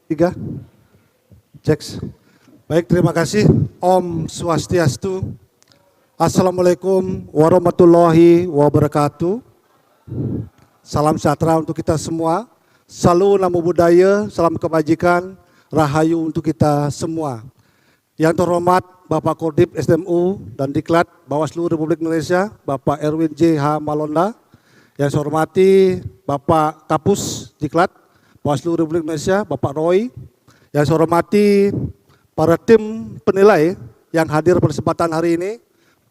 Tiga, cek. Baik, terima kasih. Om Swastiastu. Assalamualaikum warahmatullahi wabarakatuh. Salam sejahtera untuk kita semua. Salam namo buddhaya, salam kebajikan, rahayu untuk kita semua. Yang terhormat Bapak Kodim SDMU dan Diklat Bawaslu Republik Indonesia, Bapak Erwin J.H. Malonda. Yang saya hormati Bapak Kapus Diklat Bawaslu Republik Indonesia, Bapak Roy. Yang saya hormati para tim penilai yang hadir pada kesempatan hari ini,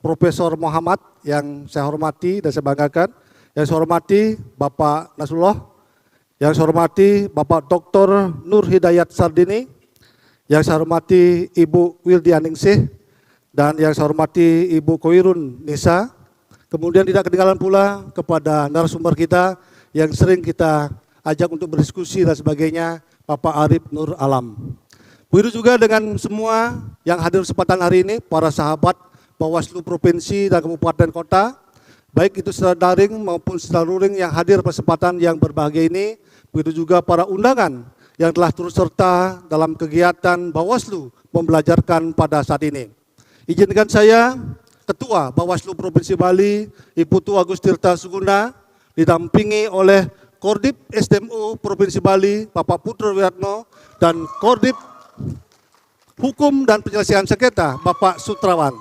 Profesor Muhammad yang saya hormati dan saya banggakan. Yang saya hormati Bapak Nasrullah. Yang saya hormati Bapak Dr. Nur Hidayat Sardini. Yang saya hormati Ibu Wildianingsih. Dan yang saya hormati Ibu Koirun Nisa. Kemudian tidak ketinggalan pula kepada narasumber kita yang sering kita ajak untuk berdiskusi dan sebagainya, Bapak Arif Nur Alam. Begitu juga dengan semua yang hadir kesempatan hari ini, para sahabat Bawaslu Provinsi dan Kabupaten Kota, baik itu secara daring maupun secara luring yang hadir kesempatan yang berbahagia ini, begitu juga para undangan yang telah turut serta dalam kegiatan Bawaslu membelajarkan pada saat ini. Izinkan saya, Ketua Bawaslu Provinsi Bali, Ibu Tu Agus Tirta Suguna, didampingi oleh Kordip SDMU Provinsi Bali, Bapak Putra Wiratno, dan Kordip Hukum dan Penyelesaian Sengketa, Bapak Sutrawan.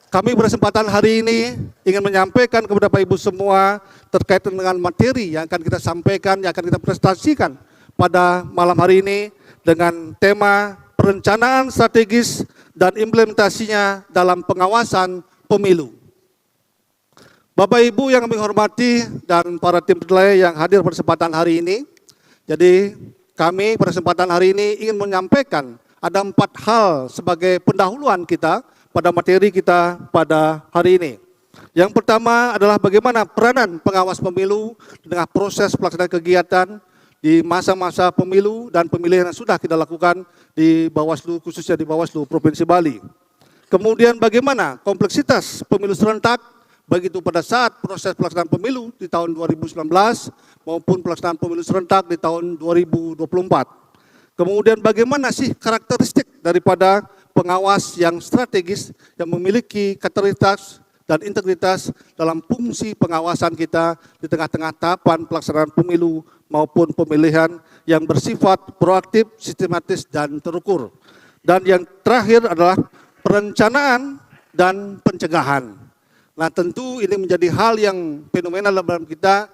Kami berkesempatan hari ini ingin menyampaikan kepada Bapak Ibu semua terkait dengan materi yang akan kita sampaikan, yang akan kita presentasikan pada malam hari ini dengan tema perencanaan strategis dan implementasinya dalam pengawasan pemilu. Bapak Ibu yang kami hormati dan para tim penilai yang hadir pada kesempatan hari ini, jadi kami pada kesempatan hari ini ingin menyampaikan ada 4 hal sebagai pendahuluan kita pada materi kita pada hari ini. Yang pertama adalah bagaimana peranan pengawas pemilu di tengah proses pelaksanaan kegiatan di masa-masa pemilu dan pemilihan yang sudah kita lakukan di Bawaslu, khususnya di Bawaslu Provinsi Bali. Kemudian bagaimana kompleksitas pemilu serentak, baik itu pada saat proses pelaksanaan pemilu di tahun 2019 maupun pelaksanaan pemilu serentak di tahun 2024. Kemudian bagaimana sih karakteristik daripada pengawas yang strategis yang memiliki karakteristikas dan integritas dalam fungsi pengawasan kita di tengah-tengah tahapan pelaksanaan pemilu maupun pemilihan yang bersifat proaktif, sistematis, dan terukur. Dan yang terakhir adalah perencanaan dan pencegahan. Nah tentu ini menjadi hal yang fenomenal dalam kita,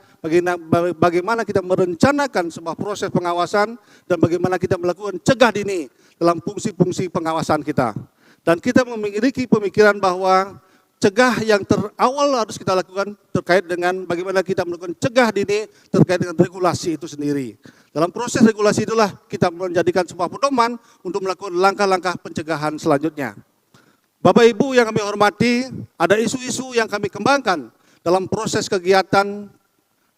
bagaimana kita merencanakan sebuah proses pengawasan dan bagaimana kita melakukan cegah dini dalam fungsi-fungsi pengawasan kita. Dan kita memiliki pemikiran bahwa cegah yang terawal harus kita lakukan terkait dengan bagaimana kita melakukan cegah dini terkait dengan regulasi itu sendiri. Dalam proses regulasi itulah kita menjadikan sebuah pedoman untuk melakukan langkah-langkah pencegahan selanjutnya. Bapak Ibu yang kami hormati, ada isu-isu yang kami kembangkan dalam proses kegiatan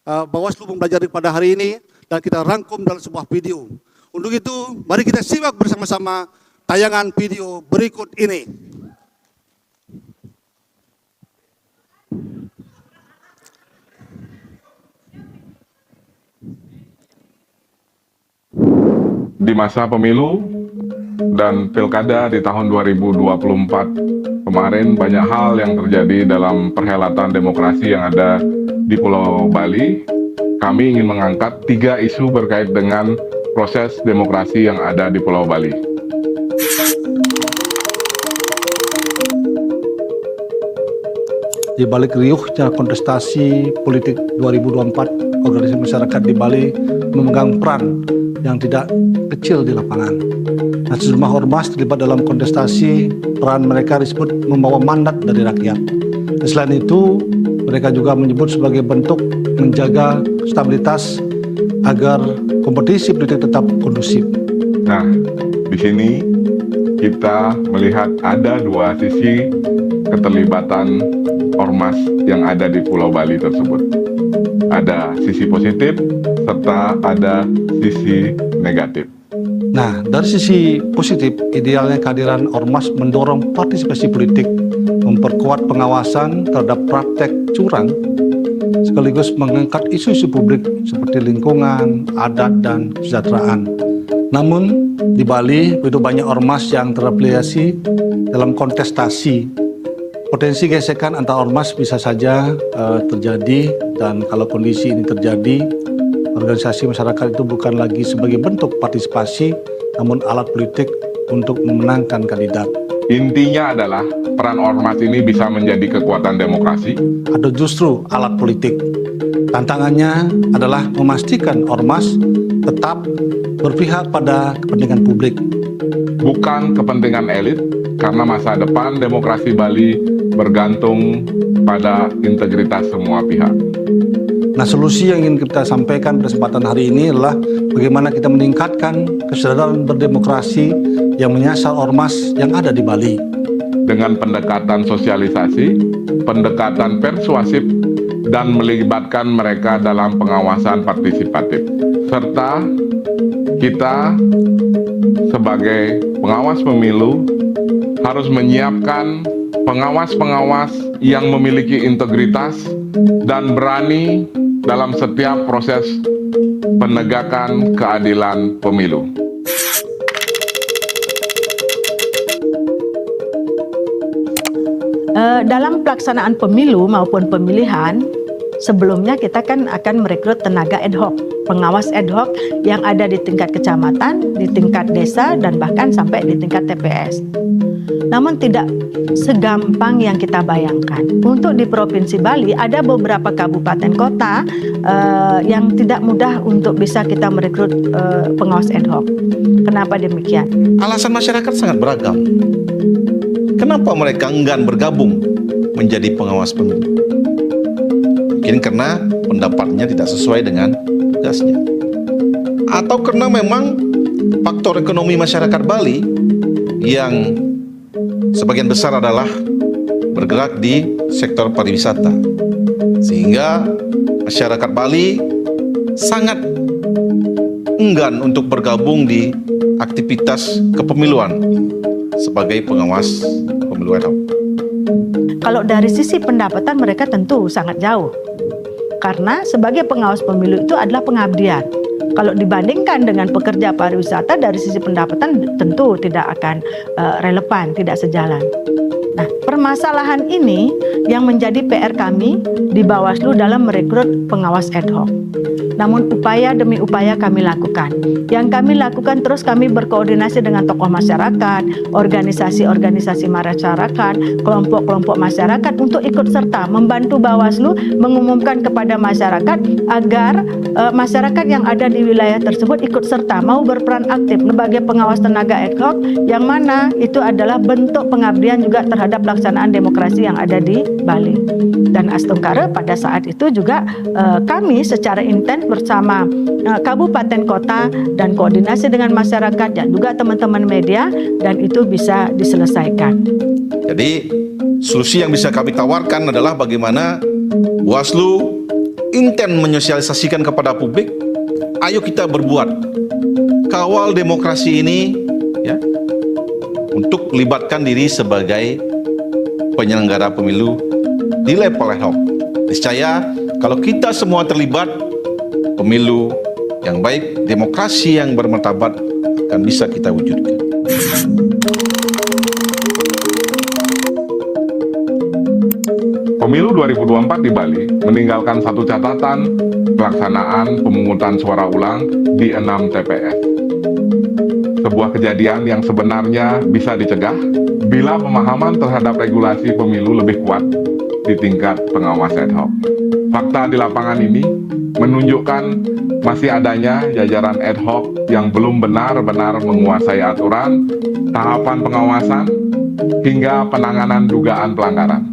Bawaslu mempelajari pada hari ini dan kita rangkum dalam sebuah video. Untuk itu, mari kita simak bersama-sama tayangan video berikut ini. Di masa pemilu dan pilkada di tahun 2024 kemarin banyak hal yang terjadi dalam perhelatan demokrasi yang ada di Pulau Bali. Kami ingin mengangkat 3 isu berkait dengan proses demokrasi yang ada di Pulau Bali. Di balik riuhnya kontestasi politik 2024, organisasi masyarakat di Bali memegang peran yang tidak kecil di lapangan. Nah, sejumlah ormas terlibat dalam kontestasi, peran mereka disebut membawa mandat dari rakyat. Dan selain itu, mereka juga menyebut sebagai bentuk menjaga stabilitas agar kompetisi politik tetap kondusif. Nah, di sini kita melihat ada 2 sisi keterlibatan ormas yang ada di Pulau Bali tersebut. Ada sisi positif serta ada sisi negatif. Nah, dari sisi positif, idealnya kehadiran ormas mendorong partisipasi politik, memperkuat pengawasan terhadap praktek curang, sekaligus mengangkat isu-isu publik seperti lingkungan, adat, dan kesejahteraan. Namun di Bali begitu banyak ormas yang terafiliasi dalam kontestasi. Potensi gesekan antar ormas bisa saja terjadi, dan kalau kondisi ini terjadi, organisasi masyarakat itu bukan lagi sebagai bentuk partisipasi, namun alat politik untuk memenangkan kandidat. Intinya adalah peran ormas ini bisa menjadi kekuatan demokrasi Atau justru alat politik. Tantangannya adalah memastikan ormas tetap berpihak pada kepentingan publik. bukan kepentingan elit, karena masa depan demokrasi Bali bergantung pada integritas semua pihak. Nah, solusi yang ingin kita sampaikan pada kesempatan hari ini adalah bagaimana kita meningkatkan kesadaran berdemokrasi yang menyasar ormas yang ada di Bali. Dengan pendekatan sosialisasi, pendekatan persuasif, dan melibatkan mereka dalam pengawasan partisipatif. Serta kita sebagai pengawas pemilu harus menyiapkan pengawas-pengawas yang memiliki integritas dan berani dalam setiap proses penegakan keadilan pemilu. Dalam pelaksanaan pemilu maupun pemilihan, sebelumnya kita kan akan merekrut tenaga ad hoc, pengawas ad hoc yang ada di tingkat kecamatan, di tingkat desa, dan bahkan sampai di tingkat TPS. Namun tidak segampang yang kita bayangkan. Untuk di Provinsi Bali ada beberapa kabupaten kota yang tidak mudah untuk bisa kita merekrut pengawas ad hoc. Kenapa demikian? Alasan masyarakat sangat beragam. Kenapa mereka enggan bergabung menjadi pengawas pemilu? Mungkin karena pendapatnya tidak sesuai dengan tugasnya. Atau karena memang faktor ekonomi masyarakat Bali yang sebagian besar adalah bergerak di sektor pariwisata. Sehingga masyarakat Bali sangat enggan untuk bergabung di aktivitas kepemiluan sebagai pengawas pemilu ad hoc. Kalau dari sisi pendapatan mereka tentu sangat jauh. Karena sebagai pengawas pemilu itu adalah pengabdian. Kalau dibandingkan dengan pekerja pariwisata dari sisi pendapatan tentu tidak akan relevan, tidak sejalan. Nah, permasalahan ini yang menjadi PR kami di Bawaslu dalam merekrut pengawas ad hoc. Namun upaya demi upaya kami lakukan. Yang kami lakukan terus kami berkoordinasi dengan tokoh masyarakat, organisasi-organisasi masyarakat, kelompok-kelompok masyarakat untuk ikut serta membantu Bawaslu mengumumkan kepada masyarakat agar masyarakat yang ada di wilayah tersebut ikut serta mau berperan aktif sebagai pengawas tenaga ad hoc, yang mana itu adalah bentuk pengabdian juga terhadap pelaksanaan demokrasi yang ada di Bali. Dan Astungkara pada saat itu juga kami secara intens bersama kabupaten kota dan koordinasi dengan masyarakat dan juga teman-teman media, dan itu bisa diselesaikan. Jadi solusi yang bisa kami tawarkan adalah bagaimana Bawaslu intens menyosialisasikan kepada publik, ayo kita berbuat, kawal demokrasi ini ya, untuk libatkan diri sebagai penyelenggara pemilu di level ad hoc. Niscaya kalau kita semua terlibat, pemilu yang baik, demokrasi yang bermartabat akan bisa kita wujudkan. Pemilu 2024 di Bali meninggalkan satu catatan pelaksanaan pemungutan suara ulang di 6 TPS. Sebuah kejadian yang sebenarnya bisa dicegah bila pemahaman terhadap regulasi pemilu lebih kuat di tingkat pengawas ad hoc. Fakta di lapangan ini menunjukkan masih adanya jajaran ad hoc yang belum benar-benar menguasai aturan, tahapan pengawasan, hingga penanganan dugaan pelanggaran.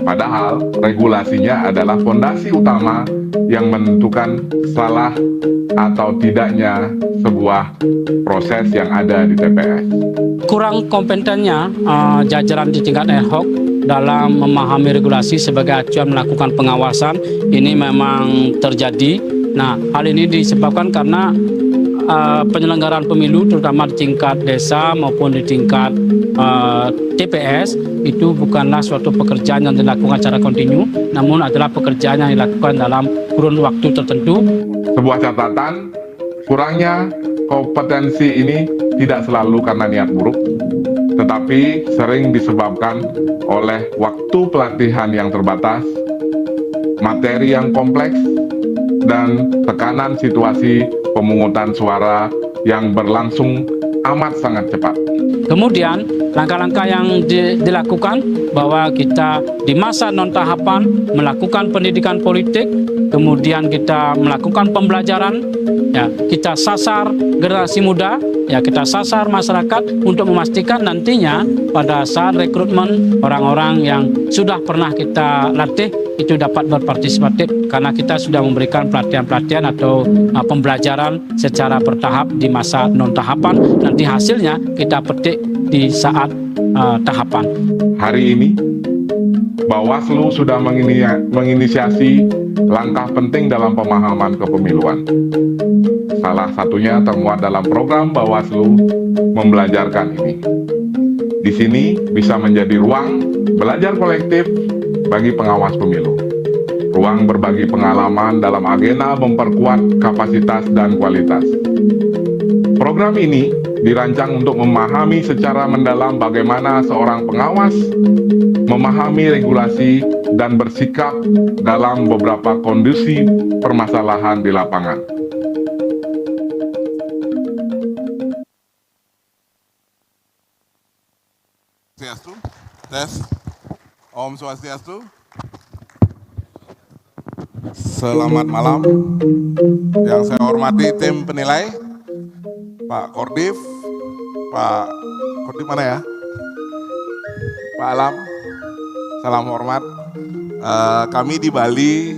Padahal regulasinya adalah fondasi utama yang menentukan salah atau tidaknya sebuah proses yang ada di TPS. Kurang kompetennya jajaran di tingkat ad hoc dalam memahami regulasi sebagai acuan melakukan pengawasan ini memang terjadi. Nah, hal ini disebabkan karena penyelenggaraan pemilu terutama di tingkat desa maupun di tingkat TPS itu bukanlah suatu pekerjaan yang dilakukan secara kontinu, namun adalah pekerjaan yang dilakukan dalam kurun waktu tertentu. Sebuah catatan, kurangnya kompetensi ini tidak selalu karena niat buruk, tetapi sering disebabkan oleh waktu pelatihan yang terbatas, materi yang kompleks, dan tekanan situasi pemungutan suara yang berlangsung amat sangat cepat. Kemudian langkah-langkah yang dilakukan bahwa kita di masa non-tahapan melakukan pendidikan politik, kemudian kita melakukan pembelajaran, ya, kita sasar generasi muda, ya, kita sasar masyarakat untuk memastikan nantinya pada saat rekrutmen orang-orang yang sudah pernah kita latih itu dapat berpartisipatif karena kita sudah memberikan pelatihan-pelatihan atau pembelajaran secara bertahap di masa non-tahapan. Nanti hasilnya kita petik di saat tahapan. Hari ini, Bawaslu sudah menginisiasi langkah penting dalam pemahaman kepemiluan. Salah satunya termuat dalam program Bawaslu membelajarkan ini. Di sini bisa menjadi ruang belajar kolektif bagi pengawas pemilu. Ruang berbagi pengalaman dalam agenda memperkuat kapasitas dan kualitas. Program ini dirancang untuk memahami secara mendalam bagaimana seorang pengawas memahami regulasi dan bersikap dalam beberapa kondisi permasalahan di lapangan. Swastiastu, tes. Om Swastiastu. Selamat malam. Yang saya hormati tim penilai, Pak Kordif, Pak Kordif mana ya? Pak Alam, salam hormat. Kami di Bali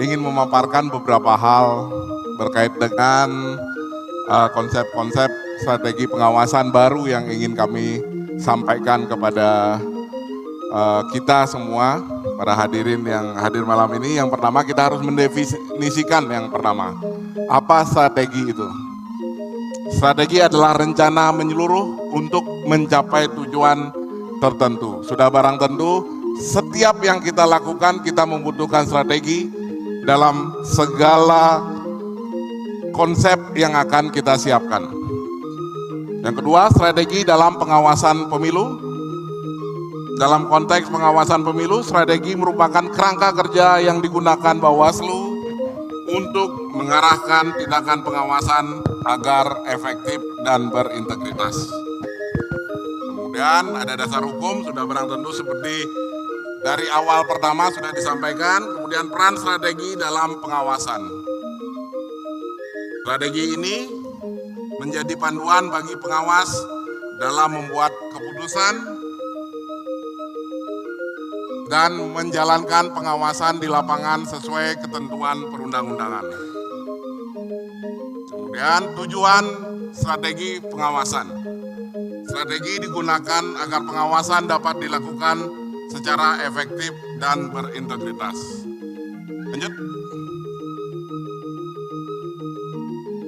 ingin memaparkan beberapa hal berkait dengan konsep-konsep strategi pengawasan baru yang ingin kami sampaikan kepada kita semua, para hadirin yang hadir malam ini. Yang pertama, kita harus mendefinisikan yang pertama, apa strategi itu? Strategi adalah rencana menyeluruh untuk mencapai tujuan tertentu. Sudah barang tentu, setiap yang kita lakukan, kita membutuhkan strategi dalam segala konsep yang akan kita siapkan. Yang kedua, strategi dalam pengawasan pemilu. Dalam konteks pengawasan pemilu, strategi merupakan kerangka kerja yang digunakan Bawaslu untuk mengarahkan tindakan pengawasan agar efektif dan berintegritas. Kemudian ada dasar hukum, sudah barang tentu seperti dari awal pertama sudah disampaikan. Kemudian peran strategi dalam pengawasan. Strategi ini menjadi panduan bagi pengawas dalam membuat keputusan dan menjalankan pengawasan di lapangan sesuai ketentuan perundang-undangan. Kemudian tujuan strategi pengawasan. Strategi digunakan agar pengawasan dapat dilakukan secara efektif dan berintegritas. Lanjut.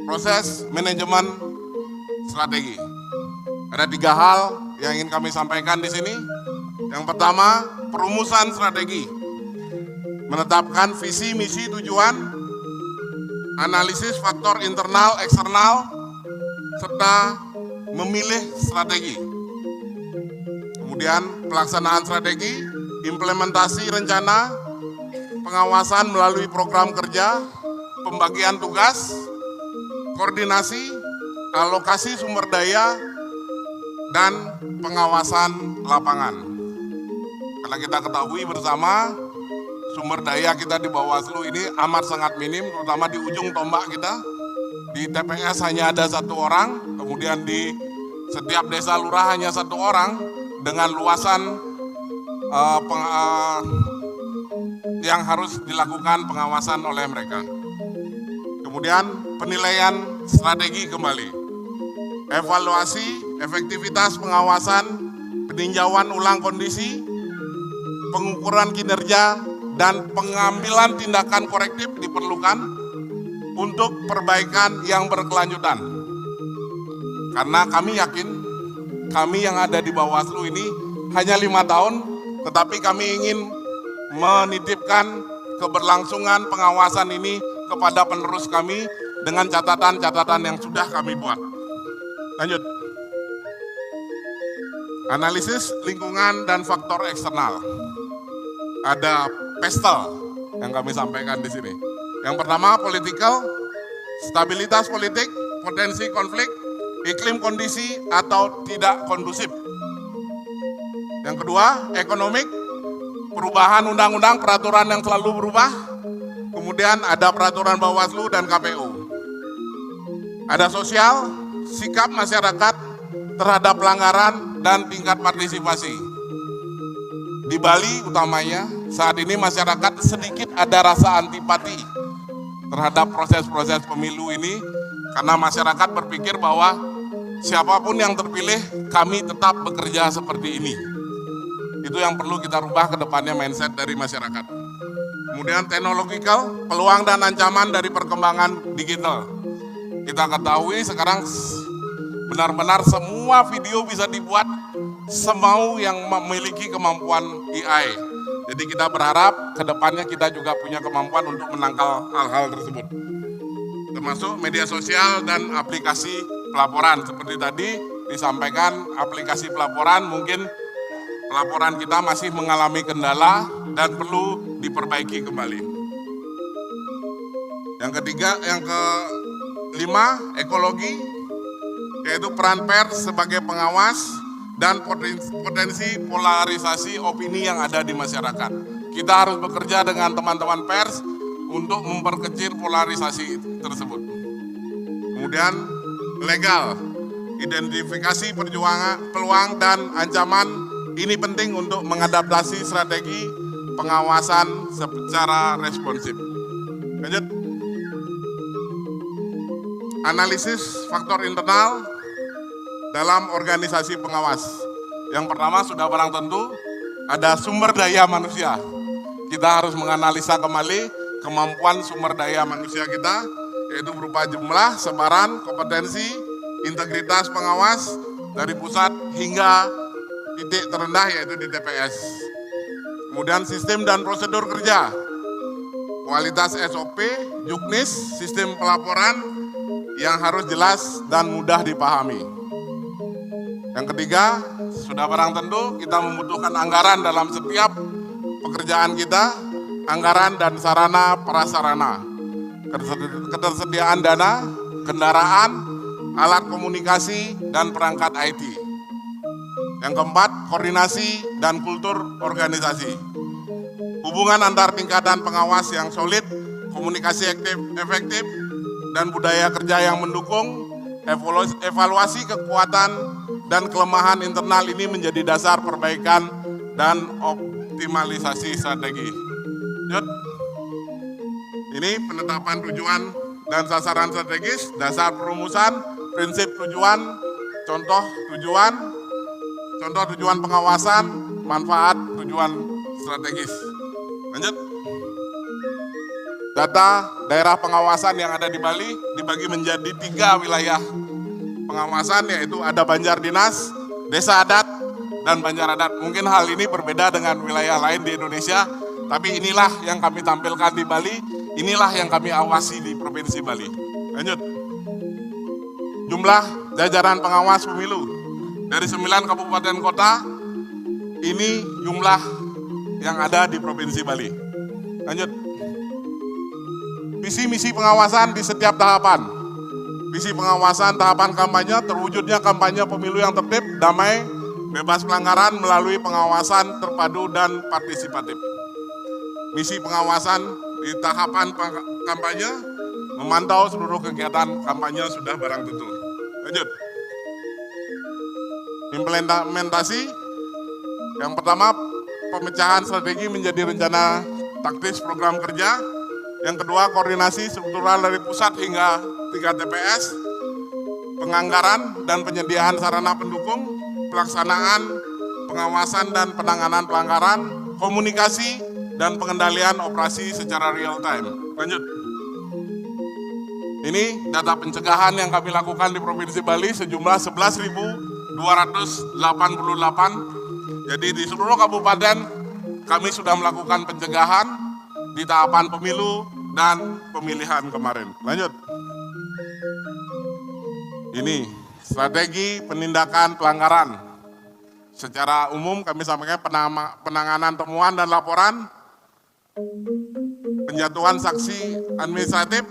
Proses manajemen strategi. Ada 3 hal yang ingin kami sampaikan di sini. Yang pertama, perumusan strategi. Menetapkan visi, misi, tujuan, analisis faktor internal, eksternal, serta memilih strategi. Kemudian pelaksanaan strategi, implementasi rencana, pengawasan melalui program kerja, pembagian tugas, koordinasi, alokasi sumber daya, dan pengawasan lapangan. Karena kita ketahui bersama, sumber daya kita di Bawaslu ini amat sangat minim, terutama di ujung tombak kita. Di TPS hanya ada 1 orang, kemudian di setiap desa lurah hanya 1 orang, dengan luasan yang harus dilakukan pengawasan oleh mereka. Kemudian penilaian strategi kembali, evaluasi efektivitas pengawasan, peninjauan ulang kondisi, pengukuran kinerja, dan pengambilan tindakan korektif diperlukan untuk perbaikan yang berkelanjutan. Karena kami yakin, kami yang ada di Bawaslu ini hanya 5 tahun, tetapi kami ingin menitipkan keberlangsungan pengawasan ini kepada penerus kami, dengan catatan-catatan yang sudah kami buat. Lanjut. Analisis lingkungan dan faktor eksternal. Ada PESTEL yang kami sampaikan di sini. Yang pertama, political, stabilitas politik, potensi konflik, iklim kondisi atau tidak kondusif. Yang kedua, ekonomik, perubahan undang-undang, peraturan yang selalu berubah. Kemudian ada peraturan Bawaslu dan KPU. Ada sosial, sikap masyarakat terhadap pelanggaran dan tingkat partisipasi. Di Bali utamanya, saat ini masyarakat sedikit ada rasa antipati terhadap proses-proses pemilu ini karena masyarakat berpikir bahwa siapapun yang terpilih, kami tetap bekerja seperti ini. Itu yang perlu kita rubah ke depannya mindset dari masyarakat. Kemudian teknologikal, peluang dan ancaman dari perkembangan digital. Kita ketahui sekarang benar-benar semua video bisa dibuat semau yang memiliki kemampuan AI. Jadi kita berharap ke depannya kita juga punya kemampuan untuk menangkal hal-hal tersebut. Termasuk media sosial dan aplikasi pelaporan. Seperti tadi disampaikan, aplikasi pelaporan mungkin pelaporan kita masih mengalami kendala dan perlu diperbaiki kembali. Yang kelima, ekologi, yaitu peran pers sebagai pengawas dan potensi polarisasi opini yang ada di masyarakat. Kita harus bekerja dengan teman-teman pers untuk memperkecil polarisasi tersebut. Kemudian legal, identifikasi peluang dan ancaman ini penting untuk mengadaptasi strategi pengawasan secara responsif. Lanjut. Analisis faktor internal dalam organisasi pengawas. Yang pertama sudah barang tentu ada sumber daya manusia. Kita harus menganalisa kembali kemampuan sumber daya manusia kita, yaitu berupa jumlah, sebaran, kompetensi, integritas pengawas dari pusat hingga titik terendah yaitu di TPS. Kemudian sistem dan prosedur kerja, kualitas SOP, juknis, sistem pelaporan yang harus jelas dan mudah dipahami. Yang ketiga, sudah barang tentu kita membutuhkan anggaran dalam setiap pekerjaan kita, anggaran dan sarana prasarana, ketersediaan dana, kendaraan, alat komunikasi, dan perangkat IT. Yang keempat, koordinasi dan kultur organisasi. Hubungan antar tingkatan pengawas yang solid, komunikasi efektif, dan budaya kerja yang mendukung, evaluasi kekuatan dan kelemahan internal ini menjadi dasar perbaikan dan optimalisasi strategi. Ini penetapan tujuan dan sasaran strategis, dasar perumusan, prinsip tujuan, contoh tujuan pengawasan, manfaat tujuan strategis. Lanjut. Data daerah pengawasan yang ada di Bali dibagi menjadi 3 wilayah pengawasan, yaitu ada Banjar Dinas, Desa Adat, dan Banjar Adat. Mungkin hal ini berbeda dengan wilayah lain di Indonesia, tapi inilah yang kami tampilkan di Bali, inilah yang kami awasi di Provinsi Bali. Lanjut. Jumlah jajaran pengawas pemilu dari 9 kabupaten kota, ini jumlah yang ada di Provinsi Bali. Lanjut. Visi misi pengawasan di setiap tahapan. Visi pengawasan tahapan kampanye, terwujudnya kampanye pemilu yang tertib, damai, bebas pelanggaran melalui pengawasan terpadu dan partisipatif. Misi pengawasan di tahapan kampanye, memantau seluruh kegiatan kampanye sudah barang tentu. Lanjut. Implementasi. Yang pertama, pemecahan strategi menjadi rencana taktis program kerja. Yang kedua, koordinasi struktural dari pusat hingga tingkat TPS, penganggaran dan penyediaan sarana pendukung, pelaksanaan, pengawasan dan penanganan pelanggaran, komunikasi, dan pengendalian operasi secara real time. Lanjut. Ini data pencegahan yang kami lakukan di Provinsi Bali sejumlah 11.288. Jadi di seluruh kabupaten kami sudah melakukan pencegahan di tahapan pemilu dan pemilihan kemarin. Lanjut. Ini strategi penindakan pelanggaran. Secara umum kami sampaikan penanganan temuan dan laporan, penjatuhan sanksi administratif,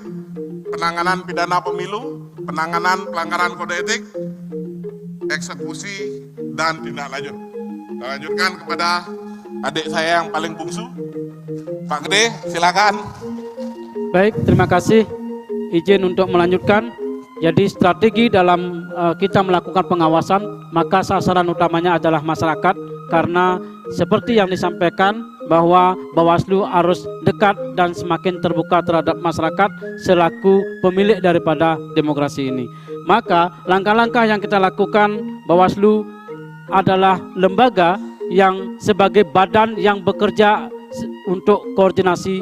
penanganan pidana pemilu, penanganan pelanggaran kode etik, eksekusi, dan tindak lanjut. Kita lanjutkan kepada adik saya yang paling bungsu, Pak Gede, silakan. Baik, terima kasih. Izin untuk melanjutkan. Jadi strategi dalam kita melakukan pengawasan, maka sasaran utamanya adalah masyarakat, karena seperti yang disampaikan bahwa Bawaslu harus dekat dan semakin terbuka terhadap masyarakat selaku pemilik daripada demokrasi ini. Maka langkah-langkah yang kita lakukan, Bawaslu adalah lembaga yang sebagai badan yang bekerja untuk koordinasi.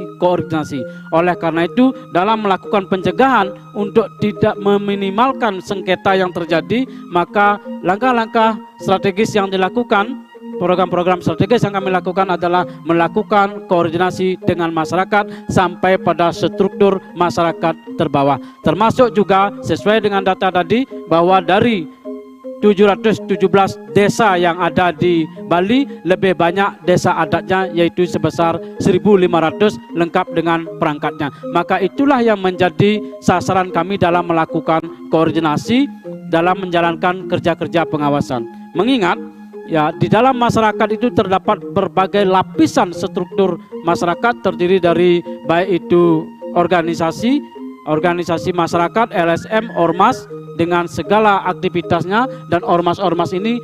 Oleh karena itu, dalam melakukan pencegahan untuk tidak meminimalkan sengketa yang terjadi, maka langkah-langkah strategis yang dilakukan, program-program strategis yang kami lakukan adalah melakukan koordinasi dengan masyarakat sampai pada struktur masyarakat terbawah. Termasuk juga sesuai dengan data tadi bahwa dari 717 desa yang ada di Bali, lebih banyak desa adatnya, yaitu sebesar 1.500 lengkap dengan perangkatnya. Maka itulah yang menjadi sasaran kami dalam melakukan koordinasi dalam menjalankan kerja-kerja pengawasan. Mengingat ya, di dalam masyarakat itu terdapat berbagai lapisan struktur masyarakat, terdiri dari baik itu organisasi masyarakat, LSM, ormas dengan segala aktivitasnya, dan ormas-ormas ini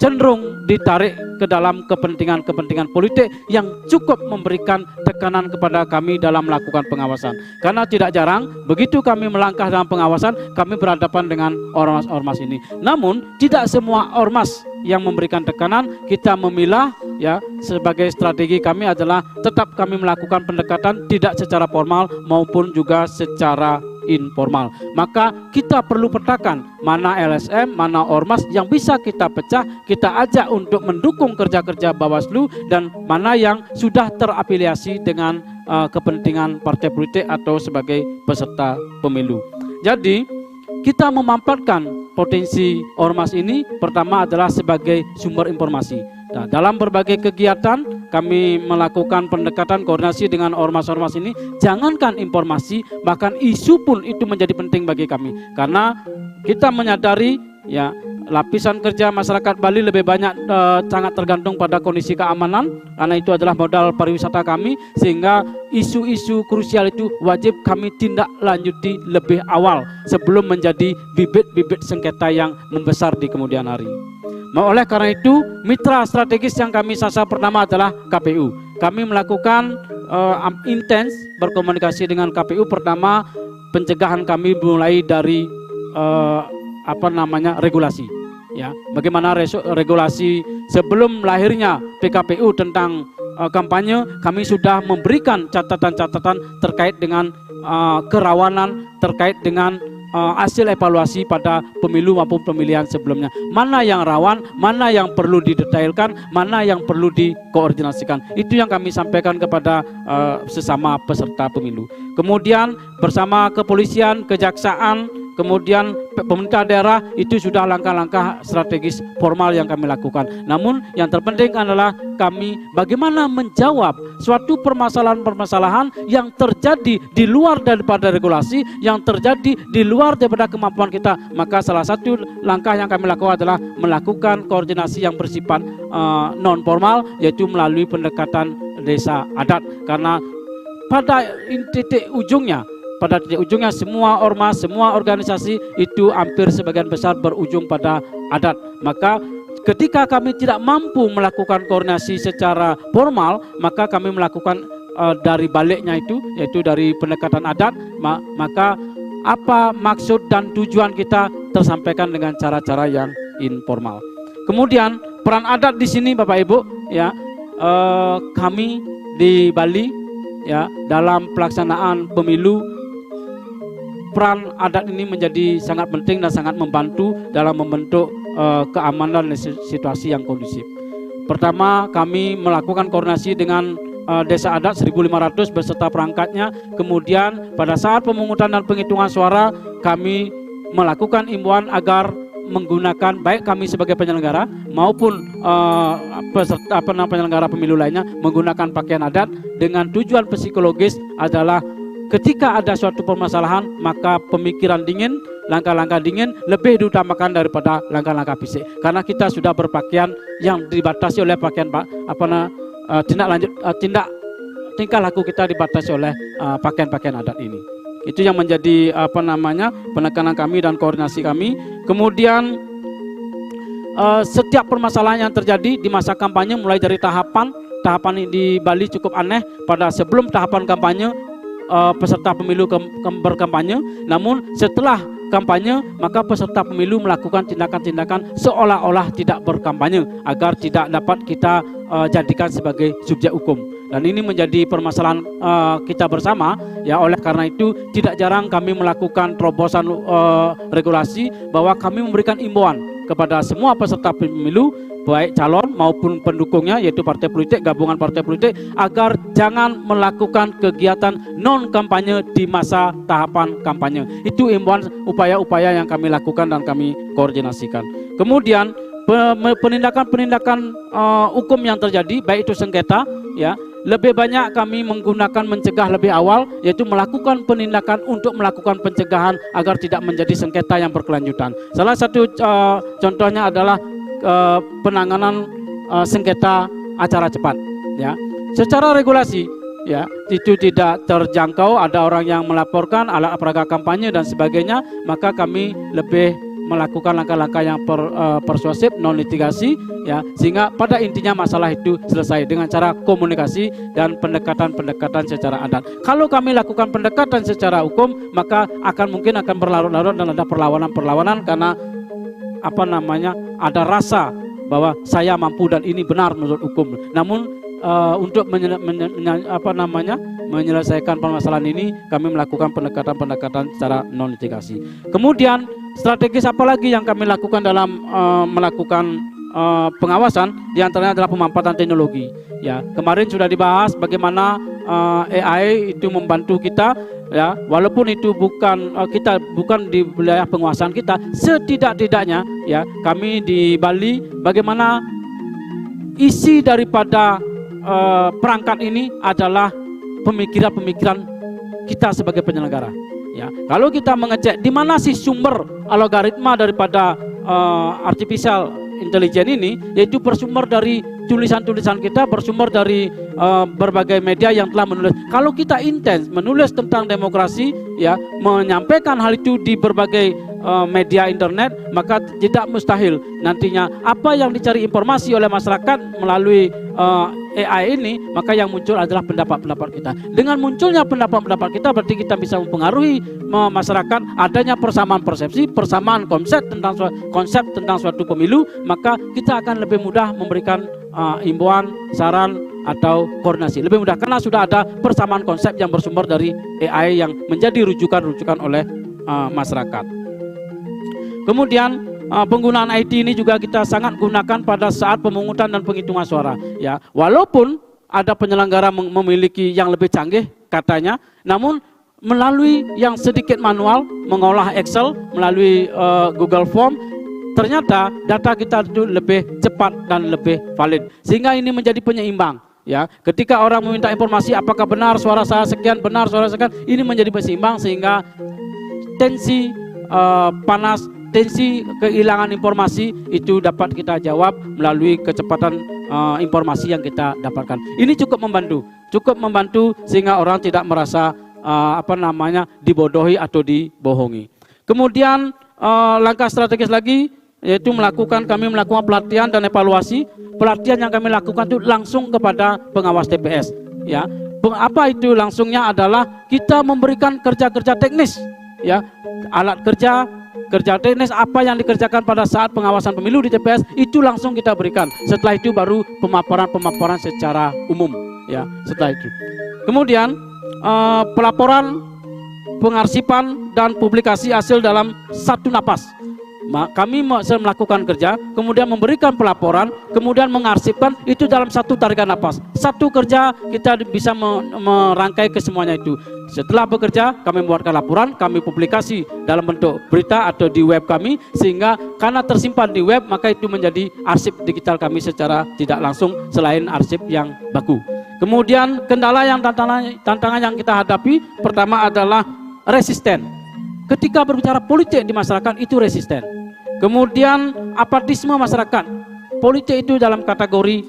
cenderung ditarik ke dalam kepentingan-kepentingan politik yang cukup memberikan tekanan kepada kami dalam melakukan pengawasan. Karena tidak jarang begitu kami melangkah dalam pengawasan, kami berhadapan dengan ormas-ormas ini. Namun tidak semua ormas yang memberikan tekanan. Kita memilah, ya, sebagai strategi kami adalah tetap kami melakukan pendekatan tidak secara formal maupun juga secara informal. Maka kita perlu petakan mana LSM, mana ormas yang bisa kita pecah, kita ajak untuk mendukung kerja-kerja Bawaslu, dan mana yang sudah terafiliasi dengan kepentingan partai politik atau sebagai peserta pemilu. Jadi kita memanfaatkan potensi ormas ini pertama adalah sebagai sumber informasi. Nah, dalam berbagai kegiatan kami melakukan pendekatan koordinasi dengan ormas-ormas ini. Jangankan informasi, bahkan isu pun itu menjadi penting bagi kami, karena kita menyadari ya, lapisan kerja masyarakat Bali lebih banyak sangat tergantung pada kondisi keamanan, karena itu adalah modal pariwisata kami, sehingga isu-isu krusial itu wajib kami tindak lanjuti lebih awal sebelum menjadi bibit-bibit sengketa yang membesar di kemudian hari. Oleh karena itu, mitra strategis yang kami sasar pertama adalah KPU. Kami melakukan intens berkomunikasi dengan KPU. Pertama, pencegahan kami mulai dari regulasi. Ya, bagaimana regulasi sebelum lahirnya PKPU tentang kampanye, kami sudah memberikan catatan-catatan terkait dengan kerawanan, terkait dengan hasil evaluasi pada pemilu maupun pemilihan sebelumnya. Mana yang rawan, mana yang perlu didetailkan, mana yang perlu dikoordinasikan. Itu yang kami sampaikan kepada sesama peserta pemilu. Kemudian bersama kepolisian, kejaksaan, kemudian pemerintah daerah, itu sudah langkah-langkah strategis formal yang kami lakukan. Namun yang terpenting adalah kami bagaimana menjawab suatu permasalahan-permasalahan yang terjadi di luar daripada regulasi, yang terjadi di luar daripada kemampuan kita. Maka salah satu langkah yang kami lakukan adalah melakukan koordinasi yang bersifat non formal, yaitu melalui pendekatan desa adat. Karena pada titik ujungnya semua ormas, semua organisasi itu hampir sebagian besar berujung pada adat. Maka ketika kami tidak mampu melakukan koordinasi secara formal, maka kami melakukan dari baliknya itu, yaitu dari pendekatan adat. Maka apa maksud dan tujuan kita tersampaikan dengan cara-cara yang informal. Kemudian peran adat di sini, Bapak Ibu, ya, kami di Bali, ya, dalam pelaksanaan pemilu, peran adat ini menjadi sangat penting dan sangat membantu dalam membentuk keamanan dan situasi yang kondusif. Pertama, kami melakukan koordinasi dengan desa adat 1.500 beserta perangkatnya. Kemudian pada saat pemungutan dan penghitungan suara, kami melakukan imbauan agar menggunakan, baik kami sebagai penyelenggara maupun peserta penyelenggara pemilu lainnya, menggunakan pakaian adat dengan tujuan psikologis adalah ketika ada suatu permasalahan maka pemikiran dingin, langkah-langkah dingin lebih diutamakan daripada langkah-langkah fisik, karena kita sudah berpakaian yang dibatasi oleh pakaian tingkah laku kita dibatasi oleh pakaian-pakaian adat ini. Itu yang menjadi penekanan kami dan koordinasi kami. Kemudian setiap permasalahan yang terjadi di masa kampanye, mulai dari tahapan di Bali cukup aneh. Pada sebelum tahapan kampanye peserta pemilu berkampanye, namun setelah kampanye maka peserta pemilu melakukan tindakan-tindakan seolah-olah tidak berkampanye agar tidak dapat kita jadikan sebagai subjek hukum. Dan ini menjadi permasalahan kita bersama, ya. Oleh karena itu tidak jarang kami melakukan terobosan regulasi bahwa kami memberikan imbauan kepada semua peserta pemilu, baik calon maupun pendukungnya, yaitu partai politik, gabungan partai politik, agar jangan melakukan kegiatan non kampanye di masa tahapan kampanye. Itu imbauan upaya-upaya yang kami lakukan dan kami koordinasikan. Kemudian penindakan-penindakan hukum yang terjadi, baik itu sengketa, ya, lebih banyak kami menggunakan mencegah lebih awal, yaitu melakukan penindakan untuk melakukan pencegahan agar tidak menjadi sengketa yang berkelanjutan. Salah satu contohnya adalah penanganan sengketa acara cepat, ya. Secara regulasi, ya, itu tidak terjangkau, ada orang yang melaporkan alat peraga kampanye dan sebagainya, maka kami lebih melakukan langkah-langkah yang persuasif, non litigasi, ya, sehingga pada intinya masalah itu selesai dengan cara komunikasi dan pendekatan-pendekatan secara adat. Kalau kami lakukan pendekatan secara hukum, maka mungkin akan berlarut-larut dan ada perlawanan-perlawanan karena ada rasa bahwa saya mampu dan ini benar menurut hukum. Namun untuk menyelesaikan permasalahan ini, kami melakukan pendekatan-pendekatan secara non litigasi. Kemudian strategis apa lagi yang kami lakukan dalam melakukan pengawasan? Di antaranya adalah pemanfaatan teknologi. Ya, kemarin sudah dibahas bagaimana AI itu membantu kita, ya, walaupun itu bukan di wilayah penguasaan kita, setidak-tidaknya, ya, kami di Bali bagaimana isi daripada perangkat ini adalah pemikiran-pemikiran kita sebagai penyelenggara. Ya, kalau kita mengecek di mana sih sumber algoritma daripada artificial intelligence ini, yaitu bersumber dari tulisan-tulisan kita, bersumber dari berbagai media yang telah menulis. Kalau kita intens menulis tentang demokrasi, ya, menyampaikan hal itu di berbagai media internet, maka tidak mustahil nantinya apa yang dicari informasi oleh masyarakat melalui AI ini, maka yang muncul adalah pendapat-pendapat kita. Dengan munculnya pendapat-pendapat kita, berarti kita bisa mempengaruhi masyarakat, adanya persamaan persepsi, persamaan konsep tentang suatu pemilu, maka kita akan lebih mudah memberikan imbauan, saran, atau koordinasi. Lebih mudah karena sudah ada persamaan konsep yang bersumber dari AI yang menjadi rujukan-rujukan oleh masyarakat. Kemudian penggunaan IT ini juga kita sangat gunakan pada saat pemungutan dan penghitungan suara, ya. Walaupun ada penyelenggara memiliki yang lebih canggih katanya, namun melalui yang sedikit manual, mengolah Excel melalui Google Form, ternyata data kita itu lebih cepat dan lebih valid, sehingga ini menjadi penyeimbang, ya. Ketika orang meminta informasi apakah benar suara saya sekian, benar suara sekian, ini menjadi penyeimbang sehingga tensi panas, tensi kehilangan informasi itu dapat kita jawab melalui kecepatan informasi yang kita dapatkan. Ini cukup membantu sehingga orang tidak merasa dibodohi atau dibohongi. Kemudian langkah strategis lagi yaitu kami melakukan pelatihan dan evaluasi. Pelatihan yang kami lakukan itu langsung kepada pengawas TPS, ya. Apa itu langsungnya adalah kita memberikan kerja-kerja teknis, ya, alat kerja teknis apa yang dikerjakan pada saat pengawasan pemilu di TPS itu langsung kita berikan. Setelah itu baru pemaparan secara umum, ya. Setelah itu kemudian pelaporan, pengarsipan dan publikasi hasil dalam satu napas. kami melakukan kerja, kemudian memberikan pelaporan, kemudian mengarsipkan itu dalam satu tarikan napas. Satu kerja kita bisa merangkai ke semuanya itu. Setelah bekerja, kami membuatkan laporan, kami publikasi dalam bentuk berita atau di web kami, sehingga karena tersimpan di web, maka itu menjadi arsip digital kami secara tidak langsung selain arsip yang baku. Kemudian kendala yang tantangan yang kita hadapi, pertama adalah resisten. Ketika berbicara politik di masyarakat itu resisten. Kemudian apatisme masyarakat. Politik itu dalam kategori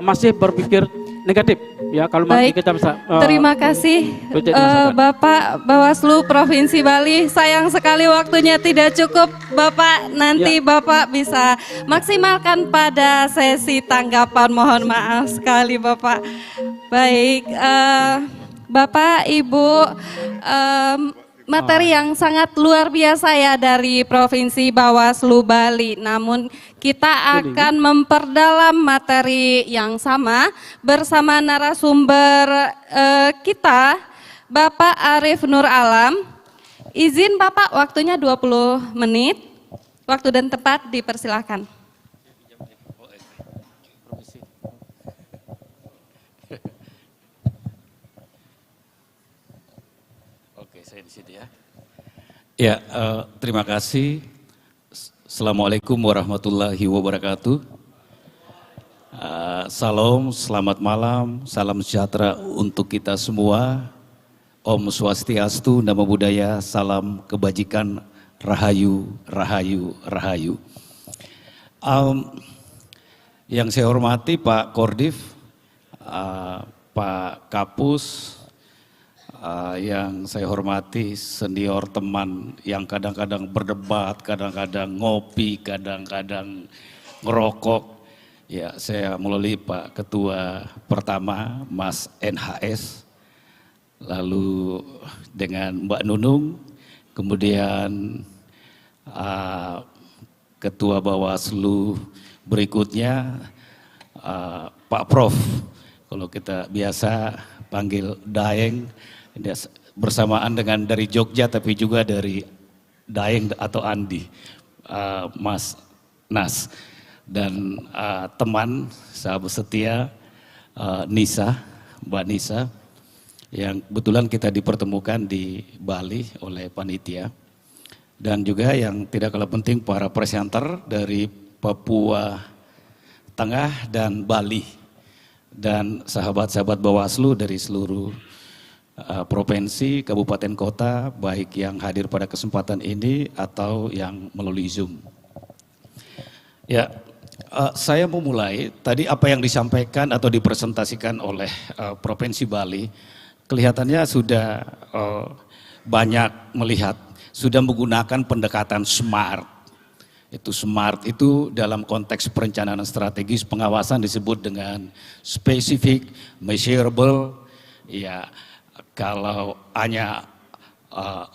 masih berpikir negatif. Ya, kalau Baik, kita bisa. Terima kasih Bapak Bawaslu Provinsi Bali. Sayang sekali waktunya tidak cukup Bapak. Nanti Bapak bisa maksimalkan pada sesi tanggapan. Mohon maaf sekali Bapak. Baik, Bapak Ibu, materi yang sangat luar biasa ya dari Provinsi Bawaslu Bali. Namun kita akan memperdalam materi yang sama bersama narasumber kita, Bapak Arif Nur Alam. Izin Bapak, waktunya 20 menit. Waktu dan tempat dipersilakan. Saya di sini ya. Ya, terima kasih. Assalamualaikum warahmatullahi wabarakatuh. Salam, selamat malam, salam sejahtera untuk kita semua. Om Swastiastu, Namo Buddhaya, salam kebajikan, rahayu, rahayu, rahayu. Yang saya hormati Pak Kordif, Pak Kapus, yang saya hormati senior teman yang kadang-kadang berdebat, kadang-kadang ngopi, kadang-kadang ngerokok. Ya, saya melalui Pak Ketua pertama, Mas NHS, lalu dengan Mbak Nunung, kemudian Ketua Bawaslu berikutnya, Pak Prof, kalau kita biasa panggil Daeng, bersamaan dengan dari Jogja tapi juga dari Daeng atau Andi, Mas Nas, dan teman sahabat setia Nisa, Mbak Nisa, yang kebetulan kita dipertemukan di Bali oleh panitia, dan juga yang tidak kalah penting para presenter dari Papua Tengah dan Bali, dan sahabat-sahabat Bawaslu dari seluruh provinsi, kabupaten, kota, baik yang hadir pada kesempatan ini atau yang melalui Zoom. Ya, saya mau mulai tadi apa yang disampaikan atau dipresentasikan oleh Provinsi Bali, kelihatannya sudah banyak melihat, sudah menggunakan pendekatan SMART. SMART itu dalam konteks perencanaan strategis pengawasan disebut dengan specific, measurable, ya. Kalau hanya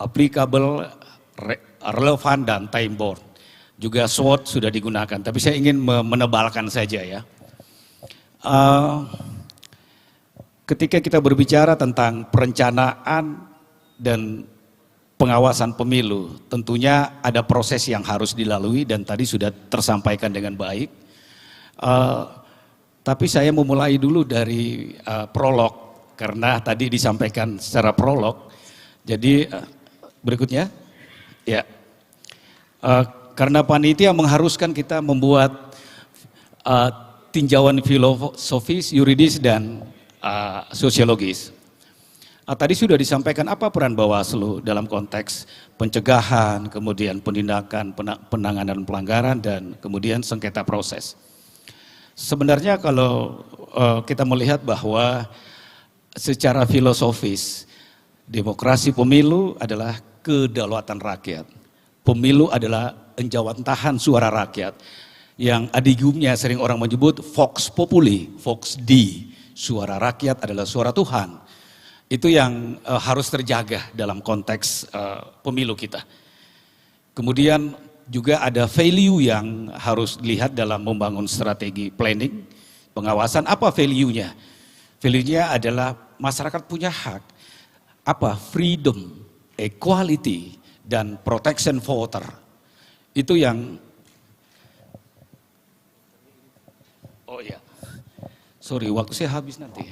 applicable, relevan, dan time bound. Juga SWOT sudah digunakan, tapi saya ingin menebalkan saja ya. Ketika kita berbicara tentang perencanaan dan pengawasan pemilu, tentunya ada proses yang harus dilalui dan tadi sudah tersampaikan dengan baik. Tapi saya memulai dulu dari prolog, karena tadi disampaikan secara prolog. Jadi berikutnya, ya, karena panitia mengharuskan kita membuat tinjauan filosofis, yuridis, dan sosiologis. Tadi sudah disampaikan apa peran Bawaslu dalam konteks pencegahan, kemudian penindakan, penanganan pelanggaran, dan kemudian sengketa proses. Sebenarnya kalau kita melihat bahwa secara filosofis, demokrasi pemilu adalah kedaulatan rakyat. Pemilu adalah enjawantahan suara rakyat. Yang adigiumnya sering orang menyebut Vox Populi, Vox Dei, suara rakyat adalah suara Tuhan. Itu yang harus terjaga dalam konteks pemilu kita. Kemudian juga ada value yang harus dilihat dalam membangun strategi planning, pengawasan. Apa value-nya? Value-nya adalah masyarakat punya hak, freedom, equality, dan protection voter. Itu yang, oh ya, sorry waktu saya habis nanti.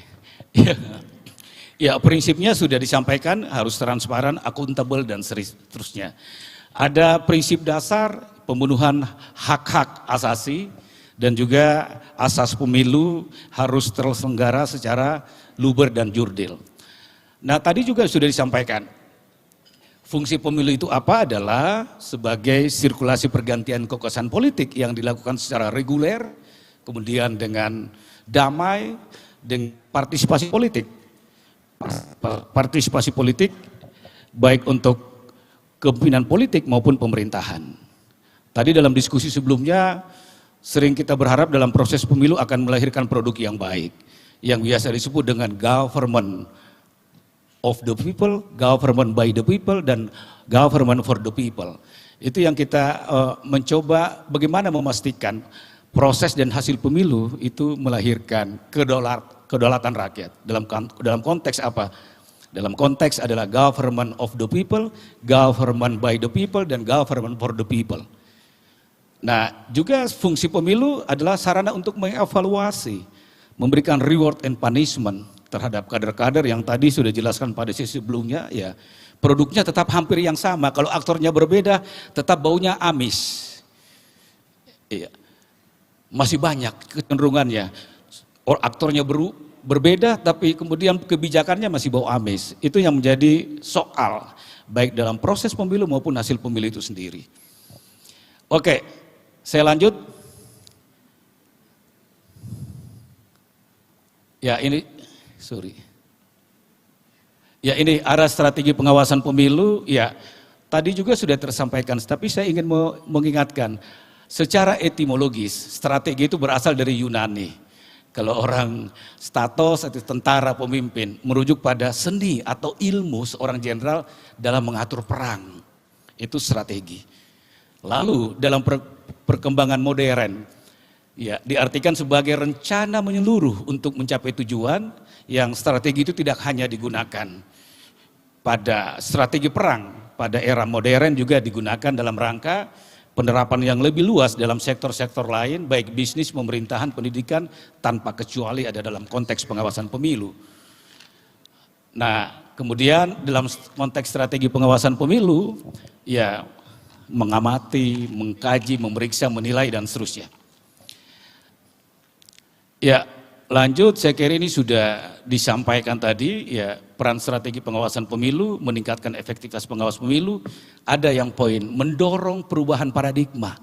Ya, prinsipnya sudah disampaikan, harus transparan, akuntabel, dan seterusnya. Ada prinsip dasar pemenuhan hak-hak asasi dan juga asas pemilu harus terselenggara secara luber dan jurdil. Nah, tadi juga sudah disampaikan, fungsi pemilu itu apa adalah sebagai sirkulasi pergantian kekuasaan politik yang dilakukan secara reguler, kemudian dengan damai, dengan partisipasi politik. Partisipasi politik baik untuk kepemimpinan politik maupun pemerintahan. Tadi dalam diskusi sebelumnya sering kita berharap dalam proses pemilu akan melahirkan produk yang baik, yang biasa disebut dengan government of the people, government by the people, dan government for the people. Itu yang kita mencoba bagaimana memastikan proses dan hasil pemilu itu melahirkan kedaulatan rakyat. Dalam konteks apa? Dalam konteks adalah government of the people, government by the people, dan government for the people. Nah, juga fungsi pemilu adalah sarana untuk mengevaluasi, memberikan reward and punishment terhadap kader-kader yang tadi sudah jelaskan pada sesi sebelumnya, ya produknya tetap hampir yang sama. Kalau aktornya berbeda, tetap baunya amis. Iya. Masih banyak kecenderungannya. Aktornya berbeda tapi kemudian kebijakannya masih bau amis. Itu yang menjadi soal baik dalam proses pemilu maupun hasil pemilu itu sendiri. Oke, saya lanjut. Ya ini, Ya ini arah strategi pengawasan pemilu. Ya tadi juga sudah tersampaikan, tapi saya ingin mengingatkan. Secara etimologis, strategi itu berasal dari Yunani. Kalau orang status atau tentara pemimpin merujuk pada seni atau ilmu seorang jenderal dalam mengatur perang. Itu strategi. Lalu dalam perkembangan modern, ya diartikan sebagai rencana menyeluruh untuk mencapai tujuan, yang strategi itu tidak hanya digunakan pada strategi perang, pada era modern juga digunakan dalam rangka penerapan yang lebih luas dalam sektor-sektor lain, baik bisnis, pemerintahan, pendidikan, tanpa kecuali ada dalam konteks pengawasan pemilu. Nah, kemudian dalam konteks strategi pengawasan pemilu, ya mengamati, mengkaji, memeriksa, menilai, dan seterusnya. Ya, lanjut, saya kira ini sudah disampaikan tadi, ya peran strategi pengawasan pemilu, meningkatkan efektivitas pengawas pemilu. Ada yang poin, mendorong perubahan paradigma.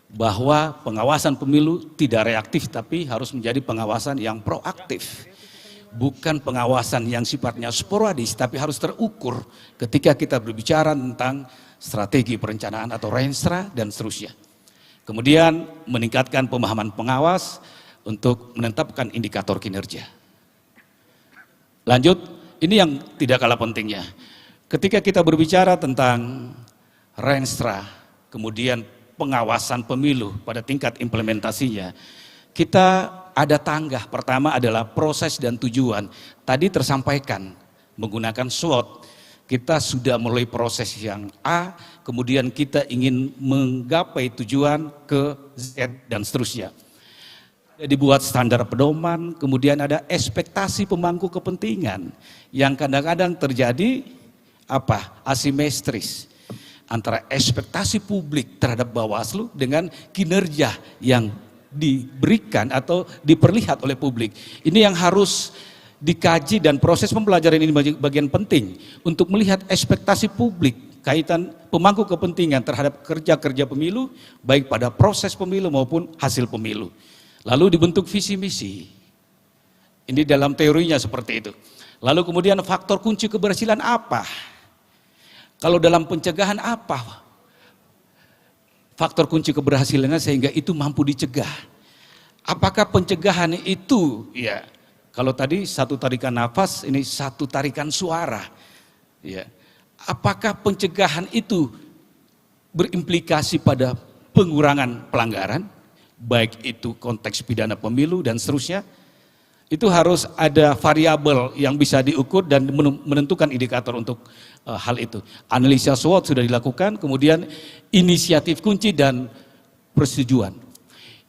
Bahwa pengawasan pemilu tidak reaktif, tapi harus menjadi pengawasan yang proaktif. Bukan pengawasan yang sifatnya sporadis, tapi harus terukur ketika kita berbicara tentang strategi perencanaan atau renstra dan seterusnya. Kemudian meningkatkan pemahaman pengawas untuk menetapkan indikator kinerja. Lanjut, ini yang tidak kalah pentingnya. Ketika kita berbicara tentang renstra, kemudian pengawasan pemilu pada tingkat implementasinya, kita ada tangga. Pertama adalah proses dan tujuan. Tadi tersampaikan menggunakan SWOT. Kita sudah mulai proses yang A, kemudian kita ingin menggapai tujuan ke Z dan seterusnya. Dibuat standar pedoman, kemudian ada ekspektasi pemangku kepentingan yang kadang-kadang terjadi asimetris antara ekspektasi publik terhadap Bawaslu dengan kinerja yang diberikan atau diperlihat oleh publik. Ini yang harus dikaji, dan proses pembelajaran ini bagian penting untuk melihat ekspektasi publik kaitan pemangku kepentingan terhadap kerja-kerja pemilu, baik pada proses pemilu maupun hasil pemilu. Lalu dibentuk visi misi. Ini dalam teorinya seperti itu. Lalu kemudian faktor kunci keberhasilan apa? Kalau dalam pencegahan apa? Faktor kunci keberhasilannya sehingga itu mampu dicegah. Apakah pencegahan itu, ya, kalau tadi satu tarikan nafas, ini satu tarikan suara. Ya. Apakah pencegahan itu berimplikasi pada pengurangan pelanggaran, baik itu konteks pidana pemilu dan seterusnya? itu harus ada variabel yang bisa diukur dan menentukan indikator untuk hal itu. Analisa SWOT sudah dilakukan, kemudian inisiatif kunci dan persetujuan.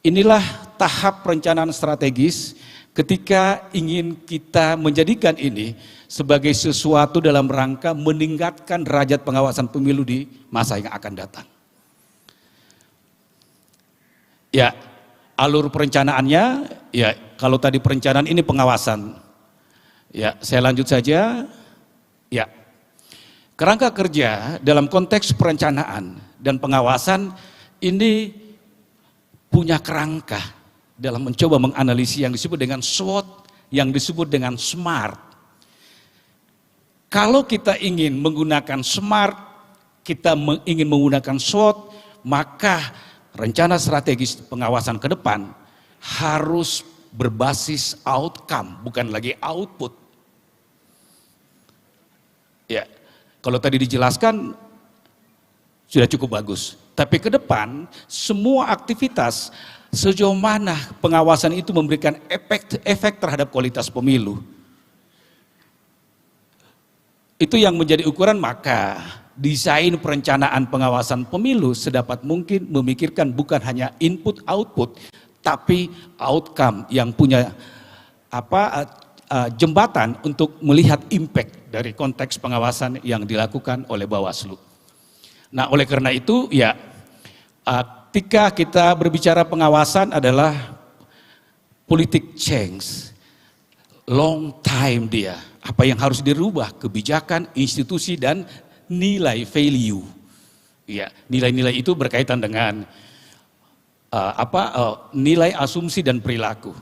Inilah tahap perencanaan strategis ketika ingin kita menjadikan ini sebagai sesuatu dalam rangka meningkatkan derajat pengawasan pemilu di masa yang akan datang. Ya, alur perencanaannya, ya kalau tadi perencanaan ini pengawasan. Ya, saya lanjut saja. Ya, kerangka kerja dalam konteks perencanaan dan pengawasan ini punya kerangka dalam mencoba menganalisis yang disebut dengan SWOT, yang disebut dengan SMART. Kalau kita ingin menggunakan SMART, kita ingin menggunakan SWOT, maka rencana strategis pengawasan ke depan harus berbasis outcome, bukan lagi output. Ya, kalau tadi dijelaskan sudah cukup bagus. Tapi ke depan semua aktivitas sejauh mana pengawasan itu memberikan efek terhadap kualitas pemilu. Itu yang menjadi ukuran, maka desain perencanaan pengawasan pemilu sedapat mungkin memikirkan bukan hanya input output, tapi outcome yang punya jembatan untuk melihat impact dari konteks pengawasan yang dilakukan oleh Bawaslu. Nah, oleh karena itu ya ketika kita berbicara pengawasan adalah politik change, long time dia. Apa yang harus dirubah, kebijakan, institusi, dan nilai value. Ya, nilai-nilai itu berkaitan dengan nilai asumsi dan perilaku.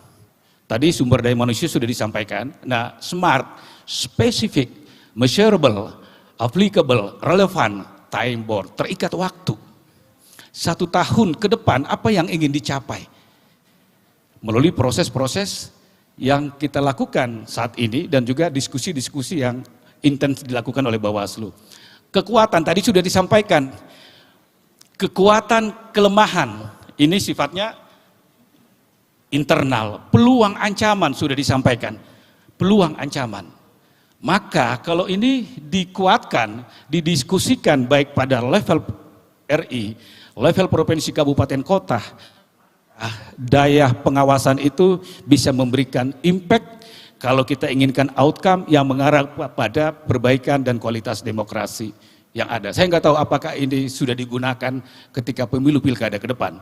Tadi sumber daya manusia sudah disampaikan. Nah, SMART, specific, measurable, applicable, relevant, time bound, terikat waktu. 1 tahun ke depan apa yang ingin dicapai melalui proses-proses yang kita lakukan saat ini dan juga diskusi-diskusi yang intens dilakukan oleh Bawaslu. Kekuatan tadi sudah disampaikan, kekuatan kelemahan ini sifatnya internal, peluang ancaman sudah disampaikan, peluang ancaman. Maka kalau ini dikuatkan, didiskusikan baik pada level RI, level provinsi, kabupaten, kota, daya pengawasan itu bisa memberikan impact kalau kita inginkan outcome yang mengarah pada perbaikan dan kualitas demokrasi yang ada. Saya nggak tahu apakah ini sudah digunakan ketika pemilu pilkada ke depan,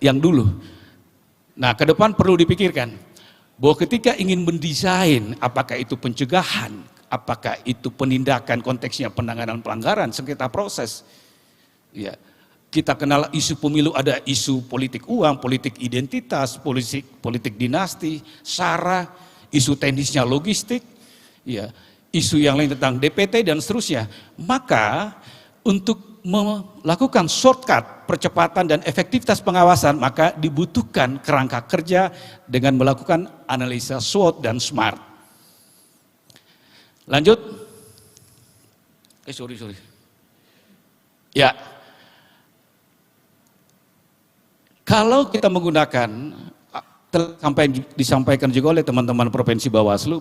yang dulu. Nah, ke depan perlu dipikirkan bahwa ketika ingin mendesain apakah itu pencegahan, apakah itu penindakan, konteksnya penanganan pelanggaran, sengketa proses, ya. Kita kenal isu pemilu, ada isu politik uang, politik identitas, politik dinasti, SARA, isu teknisnya logistik, ya, isu yang lain tentang DPT dan seterusnya. Maka untuk melakukan shortcut percepatan dan efektivitas pengawasan, maka dibutuhkan kerangka kerja dengan melakukan analisa SWOT dan SMART. Lanjut. Sorry. Ya. Kalau kita menggunakan, sampai disampaikan juga oleh teman-teman Provinsi Bawaslu,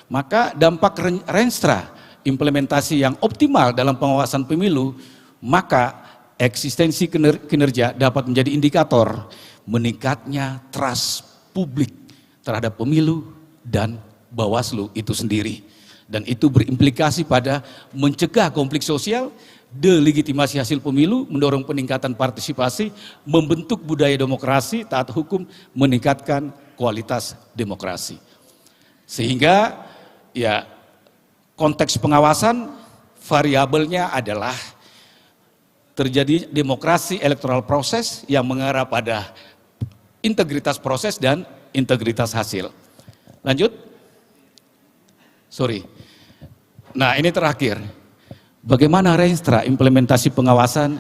maka dampak renstra implementasi yang optimal dalam pengawasan pemilu, maka eksistensi kinerja dapat menjadi indikator meningkatnya trust publik terhadap pemilu dan Bawaslu itu sendiri. Dan itu berimplikasi pada mencegah konflik sosial, delegitimasi hasil pemilu, mendorong peningkatan partisipasi, membentuk budaya demokrasi, taat hukum, meningkatkan kualitas demokrasi. Sehingga ya konteks pengawasan variabelnya adalah terjadi demokrasi electoral proses yang mengarah pada integritas proses dan integritas hasil. Lanjut. Nah, ini terakhir. Bagaimana renstra implementasi pengawasan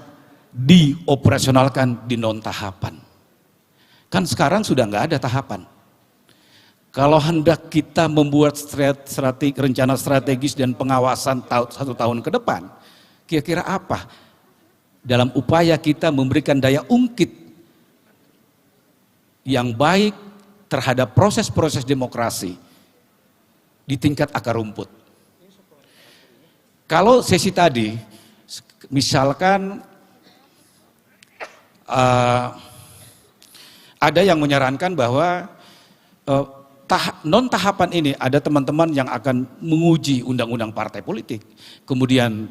dioperasionalkan di non-tahapan? Kan sekarang sudah nggak ada tahapan. Kalau hendak kita membuat rencana strategis dan pengawasan 1 tahun ke depan, kira-kira apa? Dalam upaya kita memberikan daya ungkit yang baik terhadap proses-proses demokrasi di tingkat akar rumput. Kalau sesi tadi, misalkan ada yang menyarankan bahwa non tahapan ini ada teman-teman yang akan menguji undang-undang partai politik, kemudian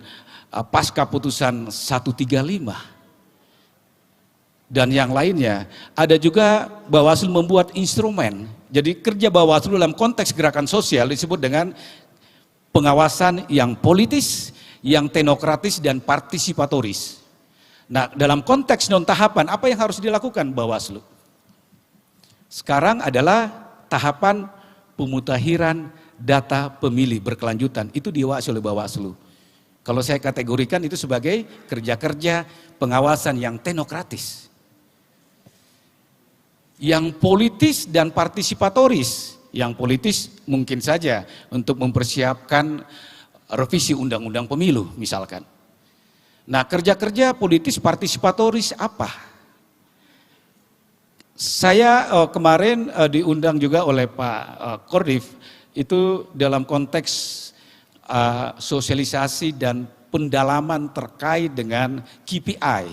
pasca putusan 135 dan yang lainnya, ada juga Bawaslu membuat instrumen. Jadi kerja Bawaslu dalam konteks gerakan sosial disebut dengan pengawasan yang politis, yang teknokratis dan partisipatoris. Nah, dalam konteks non tahapan apa yang harus dilakukan Bawaslu? Sekarang adalah tahapan pemutahiran data pemilih berkelanjutan, itu diawasi oleh Bawaslu. Kalau saya kategorikan itu sebagai kerja-kerja pengawasan yang teknokratis. Yang politis dan partisipatoris, yang politis mungkin saja untuk mempersiapkan revisi undang-undang pemilu misalkan. Nah, kerja-kerja politis partisipatoris apa? Saya kemarin diundang juga oleh Pak Kordif, itu dalam konteks sosialisasi dan pendalaman terkait dengan KPI.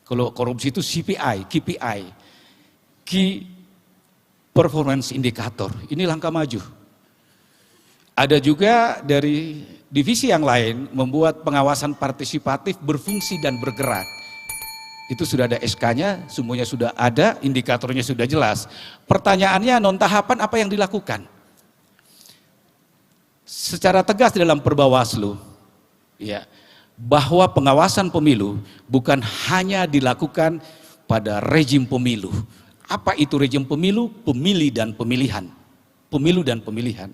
Kalau korupsi itu CPI, KPI, Key Performance Indicator. Ini langkah maju. Ada juga dari divisi yang lain membuat pengawasan partisipatif berfungsi dan bergerak. Itu sudah ada SK-nya, semuanya sudah ada, indikatornya sudah jelas. Pertanyaannya non tahapan apa yang dilakukan? Secara tegas dalam Perbawaslu, ya, bahwa pengawasan pemilu bukan hanya dilakukan pada rejim pemilu. Apa itu rejim pemilu? Pemilih dan pemilihan. Pemilu dan pemilihan.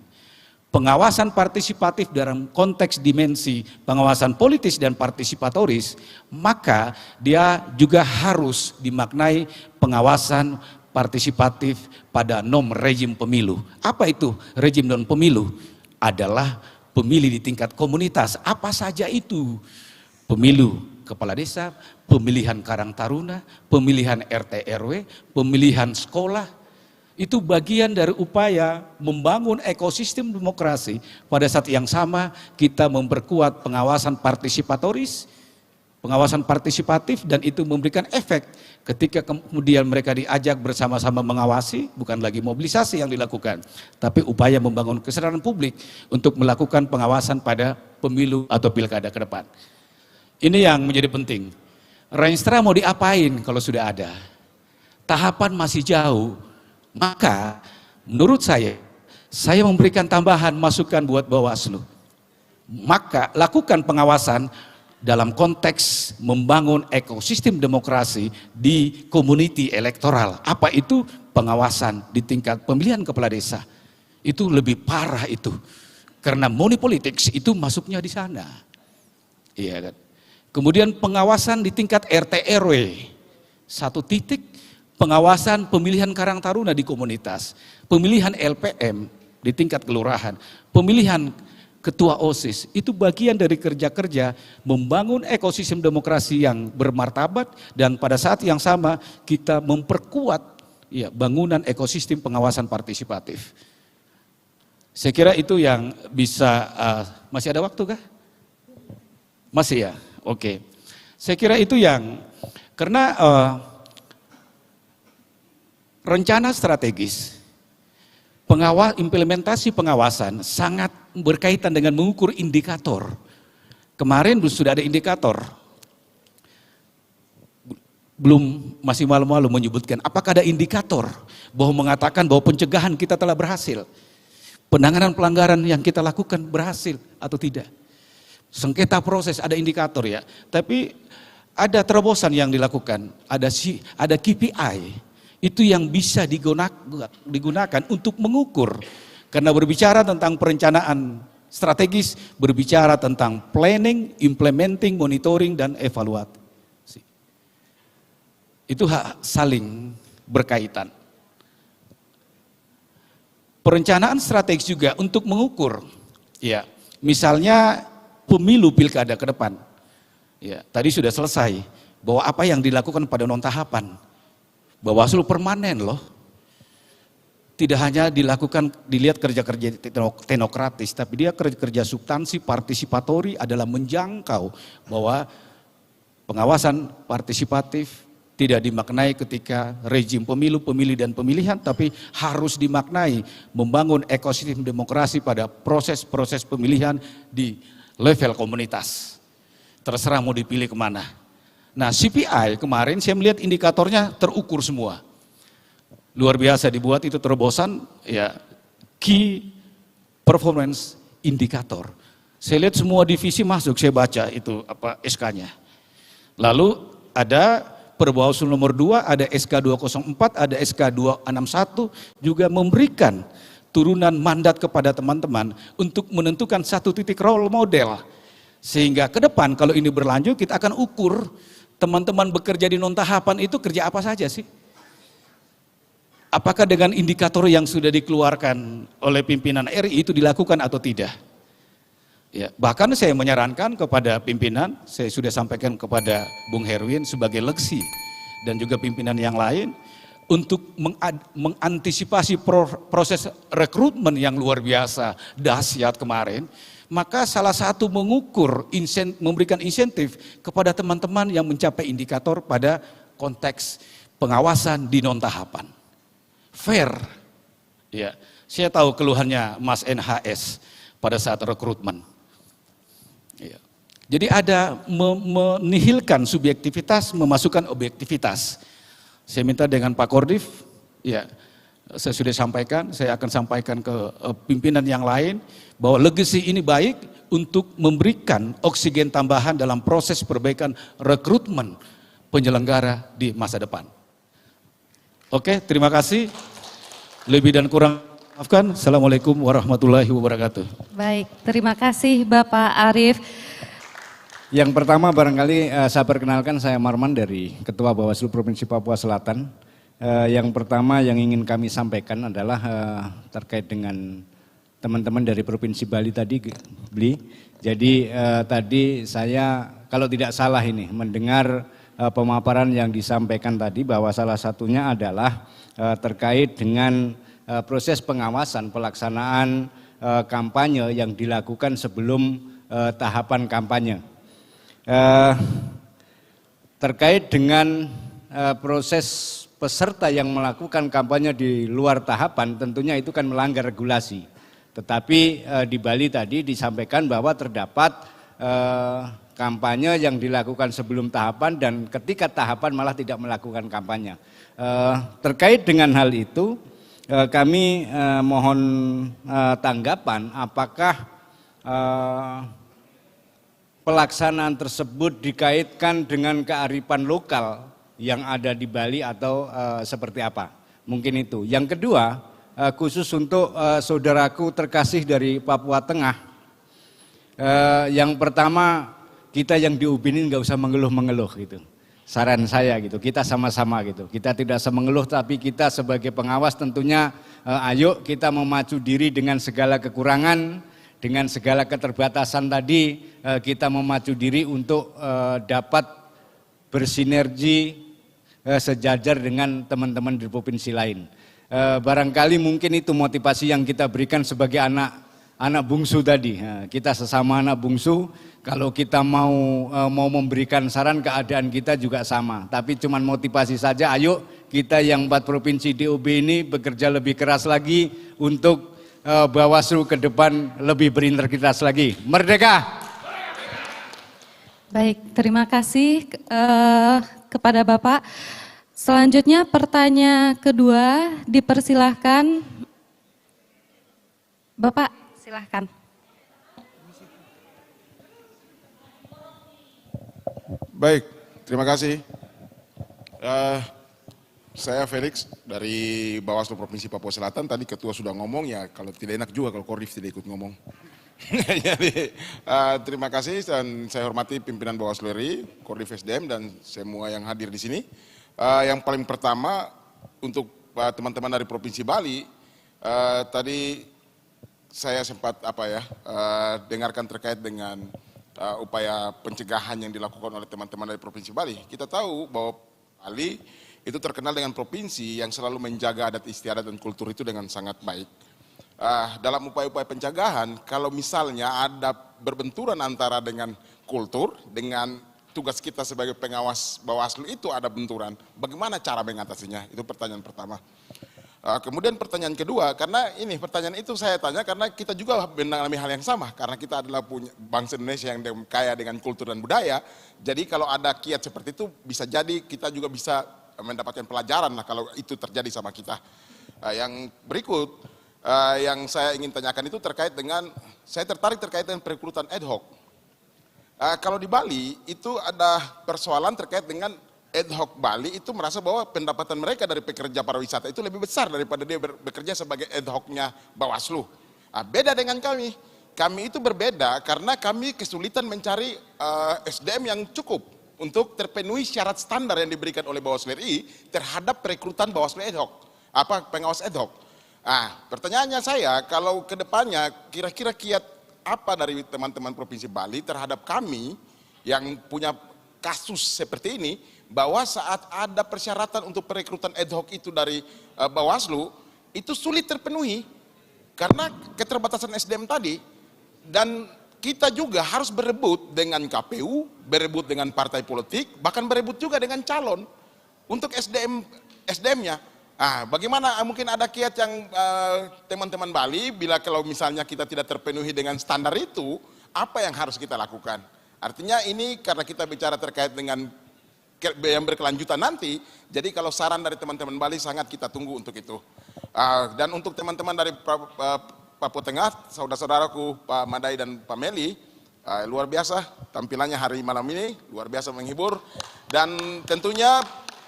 Pengawasan partisipatif dalam konteks dimensi pengawasan politis dan partisipatoris, maka dia juga harus dimaknai pengawasan partisipatif pada non rejim pemilu. Apa itu rejim non pemilu? Adalah pemilih di tingkat komunitas. Apa saja itu? Pemilu kepala desa, pemilihan Karang Taruna, pemilihan RT RW, pemilihan sekolah. Itu bagian dari upaya membangun ekosistem demokrasi. Pada saat yang sama kita memperkuat pengawasan partisipatoris, pengawasan partisipatif, dan itu memberikan efek ketika kemudian mereka diajak bersama-sama mengawasi, bukan lagi mobilisasi yang dilakukan, tapi upaya membangun kesadaran publik untuk melakukan pengawasan pada pemilu atau pilkada ke depan. Ini yang menjadi penting. Reinstra mau diapain kalau sudah ada? Tahapan masih jauh. Maka menurut saya memberikan tambahan masukan buat Bawaslu. Maka lakukan pengawasan dalam konteks membangun ekosistem demokrasi di community elektoral. Apa itu pengawasan di tingkat pemilihan kepala desa? Itu lebih parah itu. Karena money politics itu masuknya di sana. Iya kan? Kemudian pengawasan di tingkat RT RW. Satu titik. Pengawasan pemilihan Karang Taruna di komunitas, pemilihan LPM di tingkat kelurahan, pemilihan ketua OSIS, itu bagian dari kerja-kerja membangun ekosistem demokrasi yang bermartabat, dan pada saat yang sama kita memperkuat ya, bangunan ekosistem pengawasan partisipatif. Saya kira itu yang bisa, masih ada waktu kah? Masih ya? Oke. Saya kira itu yang, karena rencana strategis, implementasi pengawasan sangat berkaitan dengan mengukur indikator. Kemarin sudah ada indikator, belum, masih malu-malu menyebutkan apakah ada indikator bahwa mengatakan bahwa pencegahan kita telah berhasil, penanganan pelanggaran yang kita lakukan berhasil atau tidak. Sengketa proses ada indikator ya, tapi ada terobosan yang dilakukan, ada KPI. Itu yang bisa digunakan untuk mengukur. Karena berbicara tentang perencanaan strategis, berbicara tentang planning, implementing, monitoring, dan evaluasi. Itu saling berkaitan. Perencanaan strategis juga untuk mengukur. Ya, misalnya pemilu pilkada ke depan. Ya, tadi sudah selesai bahwa apa yang dilakukan pada non tahapan. Bawaslu permanen loh. tidak hanya dilihat kerja-kerja teknokratis, tapi dia kerja substansi partisipatori adalah menjangkau bahwa pengawasan partisipatif tidak dimaknai ketika rejim pemilu, pemilih dan pemilihan, tapi harus dimaknai membangun ekosistem demokrasi pada proses-proses pemilihan di level komunitas. Terserah mau dipilih kemana. Nah, CPI kemarin saya melihat indikatornya terukur semua. Luar biasa dibuat itu terobosan, ya, key performance indicator. Saya lihat semua divisi masuk, saya baca itu apa SK-nya. Lalu ada Perbawaslu nomor 2, ada SK 204, ada SK 261 juga memberikan turunan mandat kepada teman-teman untuk menentukan satu titik role model. Sehingga ke depan kalau ini berlanjut kita akan ukur teman-teman bekerja di non tahapan itu kerja apa saja sih? Apakah dengan indikator yang sudah dikeluarkan oleh pimpinan RI itu dilakukan atau tidak? Ya, bahkan saya menyarankan kepada pimpinan, saya sudah sampaikan kepada Bung Herwin sebagai leksi dan juga pimpinan yang lain untuk mengantisipasi proses rekrutmen yang luar biasa dahsyat kemarin. Maka salah satu mengukur, memberikan insentif kepada teman-teman yang mencapai indikator pada konteks pengawasan di non tahapan. Fair, ya. Saya tahu keluhannya Mas NHS pada saat rekrutmen. Ya. Jadi ada menihilkan subjektivitas, memasukkan objektivitas. Saya minta dengan Pak Kordif, ya, saya sudah sampaikan, saya akan sampaikan ke pimpinan yang lain bahwa legacy ini baik untuk memberikan oksigen tambahan dalam proses perbaikan rekrutmen penyelenggara di masa depan. Oke, terima kasih. Lebih dan kurang maafkan. Assalamualaikum warahmatullahi wabarakatuh. Baik, terima kasih Bapak Arief. Yang pertama barangkali saya perkenalkan, saya Marman dari Ketua Bawaslu Provinsi Papua Selatan. Yang pertama yang ingin kami sampaikan adalah terkait dengan teman-teman dari Provinsi Bali tadi, Bli. Jadi tadi saya kalau tidak salah ini mendengar pemaparan yang disampaikan tadi bahwa salah satunya adalah terkait dengan proses pengawasan pelaksanaan kampanye yang dilakukan sebelum tahapan kampanye. Terkait dengan proses peserta yang melakukan kampanye di luar tahapan tentunya itu kan melanggar regulasi. Tetapi di Bali tadi disampaikan bahwa terdapat kampanye yang dilakukan sebelum tahapan dan ketika tahapan malah tidak melakukan kampanye. Terkait dengan hal itu kami mohon tanggapan apakah pelaksanaan tersebut dikaitkan dengan kearifan lokal yang ada di Bali atau seperti apa. Mungkin itu. Yang kedua, khusus untuk saudaraku terkasih dari Papua Tengah. Yang pertama, kita yang diubinin nggak usah mengeluh-mengeluh gitu. Saran saya gitu, kita sama-sama gitu. Kita tidak usah mengeluh tapi kita sebagai pengawas tentunya ayo kita memacu diri dengan segala kekurangan, dengan segala keterbatasan tadi kita memacu diri untuk dapat bersinergi sejajar dengan teman-teman di provinsi lain. Barangkali mungkin itu motivasi yang kita berikan sebagai anak bungsu tadi. Kita sesama anak bungsu, kalau kita mau memberikan saran keadaan kita juga sama. Tapi cuman motivasi saja, ayo kita yang 4 provinsi DOB ini bekerja lebih keras lagi untuk Bawaslu ke depan lebih berintegritas lagi. Merdeka! Baik, terima kasih kepada Bapak. Selanjutnya pertanyaan kedua dipersilahkan. Bapak, silahkan. Baik, terima kasih. Saya Felix dari Bawaslu Provinsi Papua Selatan. Tadi ketua sudah ngomong ya, kalau tidak enak juga kalau Kordif tidak ikut ngomong. Jadi terima kasih dan saya hormati pimpinan Bawaslu RI, Kordif SDM dan semua yang hadir di sini. Yang paling pertama untuk teman-teman dari Provinsi Bali, tadi saya sempat dengarkan terkait dengan upaya pencegahan yang dilakukan oleh teman-teman dari Provinsi Bali. Kita tahu bahwa Bali itu terkenal dengan provinsi yang selalu menjaga adat istiadat dan kultur itu dengan sangat baik. Dalam upaya-upaya pencegahan, kalau misalnya ada berbenturan antara dengan kultur, dengan tugas kita sebagai pengawas Bawaslu itu ada benturan, bagaimana cara mengatasinya? Itu pertanyaan pertama. Kemudian pertanyaan kedua, karena ini pertanyaan itu saya tanya karena kita juga mengalami hal yang sama, karena kita adalah punya bangsa Indonesia yang kaya dengan kultur dan budaya, jadi kalau ada kiat seperti itu bisa jadi kita juga bisa mendapatkan pelajaran lah kalau itu terjadi sama kita. Yang berikut, yang saya ingin tanyakan itu terkait dengan, saya tertarik terkait dengan perekrutan ad hoc. Kalau di Bali itu ada persoalan terkait dengan ad hoc Bali itu merasa bahwa pendapatan mereka dari pekerja pariwisata itu lebih besar daripada dia bekerja sebagai ad hocnya Bawaslu. Beda dengan kami. Kami itu berbeda karena kami kesulitan mencari SDM yang cukup untuk terpenuhi syarat standar yang diberikan oleh Bawaslu RI terhadap perekrutan Bawaslu ad hoc, pengawas ad hoc. Pertanyaannya saya, kalau ke depannya kira-kira kiat apa dari teman-teman Provinsi Bali terhadap kami yang punya kasus seperti ini, bahwa saat ada persyaratan untuk perekrutan ad hoc itu dari Bawaslu, itu sulit terpenuhi karena keterbatasan SDM tadi, dan kita juga harus berebut dengan KPU, berebut dengan partai politik, bahkan berebut juga dengan calon untuk SDM-nya. Bagaimana mungkin ada kiat yang teman-teman Bali, bila kalau misalnya kita tidak terpenuhi dengan standar itu, apa yang harus kita lakukan? Artinya ini karena kita bicara terkait dengan yang berkelanjutan nanti, jadi kalau saran dari teman-teman Bali sangat kita tunggu untuk itu. Dan untuk teman-teman dari Papua Tengah, saudara-saudaraku Pak Madai dan Pak Meli, luar biasa tampilannya hari malam ini, luar biasa menghibur. Dan tentunya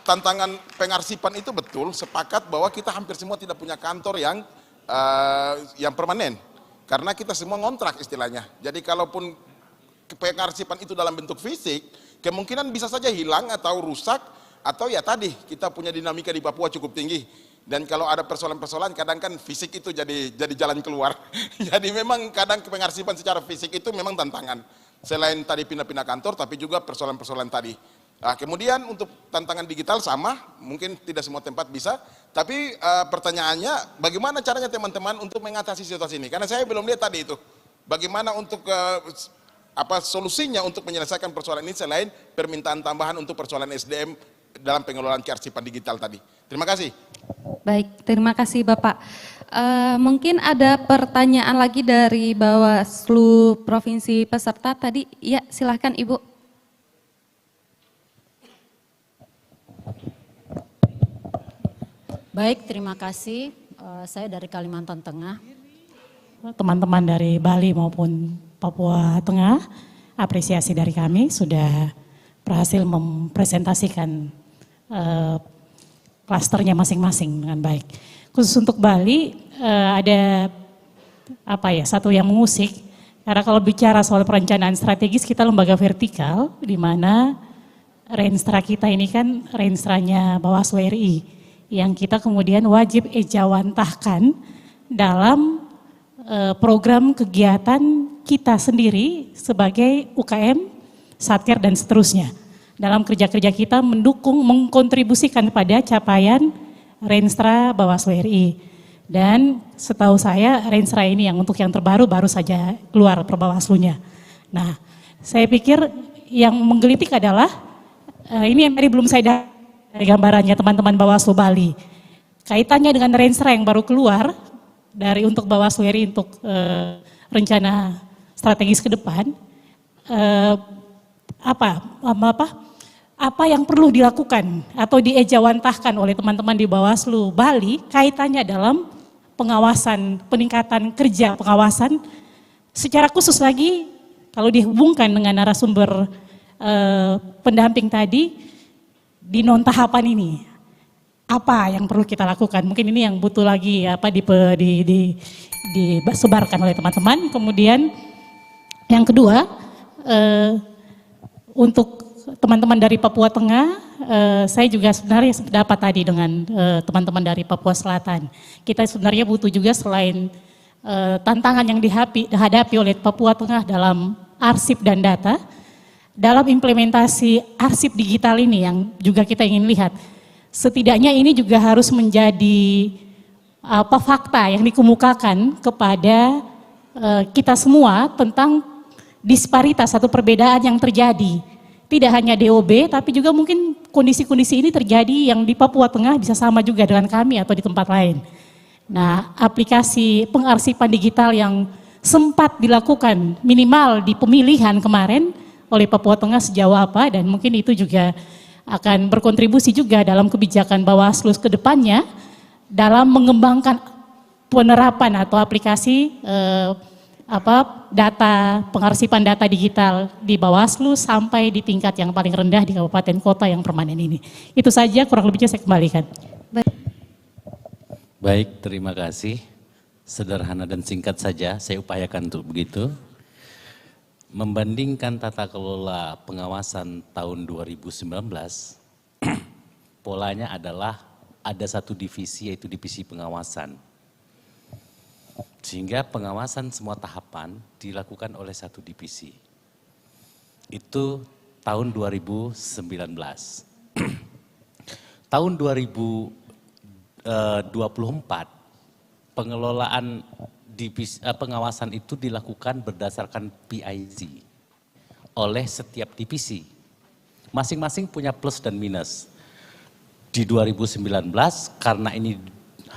tantangan pengarsipan itu betul, sepakat bahwa kita hampir semua tidak punya kantor yang permanen, karena kita semua ngontrak istilahnya. Jadi kalaupun pengarsipan itu dalam bentuk fisik, kemungkinan bisa saja hilang atau rusak, atau ya tadi kita punya dinamika di Papua cukup tinggi, dan kalau ada persoalan-persoalan kadang kan fisik itu jadi jalan keluar. Jadi memang kadang pengarsipan secara fisik itu memang tantangan, selain tadi pindah-pindah kantor tapi juga persoalan-persoalan tadi. Kemudian untuk tantangan digital sama, mungkin tidak semua tempat bisa, tapi pertanyaannya bagaimana caranya teman-teman untuk mengatasi situasi ini, karena saya belum lihat tadi itu bagaimana untuk solusinya untuk menyelesaikan persoalan ini selain permintaan tambahan untuk persoalan SDM dalam pengelolaan kearsipan digital tadi. Terima kasih. Baik, terima kasih Bapak. Mungkin ada pertanyaan lagi dari Bawaslu Provinsi peserta tadi. Ya, silahkan Ibu. Baik, terima kasih. Saya dari Kalimantan Tengah. Teman-teman dari Bali maupun Papua Tengah, apresiasi dari kami sudah berhasil mempresentasikan klasternya masing-masing dengan baik. Khusus untuk Bali ada satu yang mengusik, karena kalau bicara soal perencanaan strategis kita lembaga vertikal, di mana renstra kita ini kan renstranya Bawaslu RI, yang kita kemudian wajib ejawantahkan dalam program kegiatan kita sendiri sebagai UKM, Satker dan seterusnya. Dalam kerja-kerja kita mendukung, mengkontribusikan pada capaian Renstra Bawaslu RI. Dan setahu saya Renstra ini yang untuk yang terbaru baru saja keluar per Bawaslunya. Nah, saya pikir yang menggelitik adalah ini yang tadi belum saya dari gambarannya teman-teman Bawaslu Bali. Kaitannya dengan Renstra yang baru keluar dari untuk Bawaslu RI untuk rencana strategis ke depan, apa yang perlu dilakukan atau diejawantahkan oleh teman-teman di Bawaslu Bali kaitannya dalam pengawasan, peningkatan kerja pengawasan secara khusus lagi kalau dihubungkan dengan narasumber pendamping tadi di non tahapan ini. Apa yang perlu kita lakukan? Mungkin ini yang butuh lagi disebarkan oleh teman-teman. Kemudian yang kedua, untuk teman-teman dari Papua Tengah, saya juga sebenarnya sependapat tadi dengan teman-teman dari Papua Selatan. Kita sebenarnya butuh juga selain tantangan yang dihadapi oleh Papua Tengah dalam arsip dan data, dalam implementasi arsip digital ini yang juga kita ingin lihat. setidaknya ini juga harus menjadi fakta yang dikemukakan kepada kita semua tentang disparitas atau perbedaan yang terjadi. Tidak hanya DOB, tapi juga mungkin kondisi-kondisi ini terjadi yang di Papua Tengah bisa sama juga dengan kami atau di tempat lain. Nah, aplikasi pengarsipan digital yang sempat dilakukan minimal di pemilihan kemarin oleh Papua Tengah sejauh apa, dan mungkin itu juga akan berkontribusi juga dalam kebijakan Bawaslu ke depannya dalam mengembangkan penerapan atau aplikasi data pengarsipan data digital di Bawaslu sampai di tingkat yang paling rendah di kabupaten kota yang permanen ini. Itu saja, kurang lebihnya saya kembalikan. Baik, terima kasih. Sederhana dan singkat saja, saya upayakan untuk begitu. Membandingkan tata kelola pengawasan tahun 2019, polanya adalah ada satu divisi, yaitu divisi pengawasan. Sehingga pengawasan semua tahapan dilakukan oleh satu divisi. Itu tahun 2019. Tahun 2024, pengelolaan divisi, pengawasan itu dilakukan berdasarkan PIZ oleh setiap divisi. Masing-masing punya plus dan minus. Di 2019, karena ini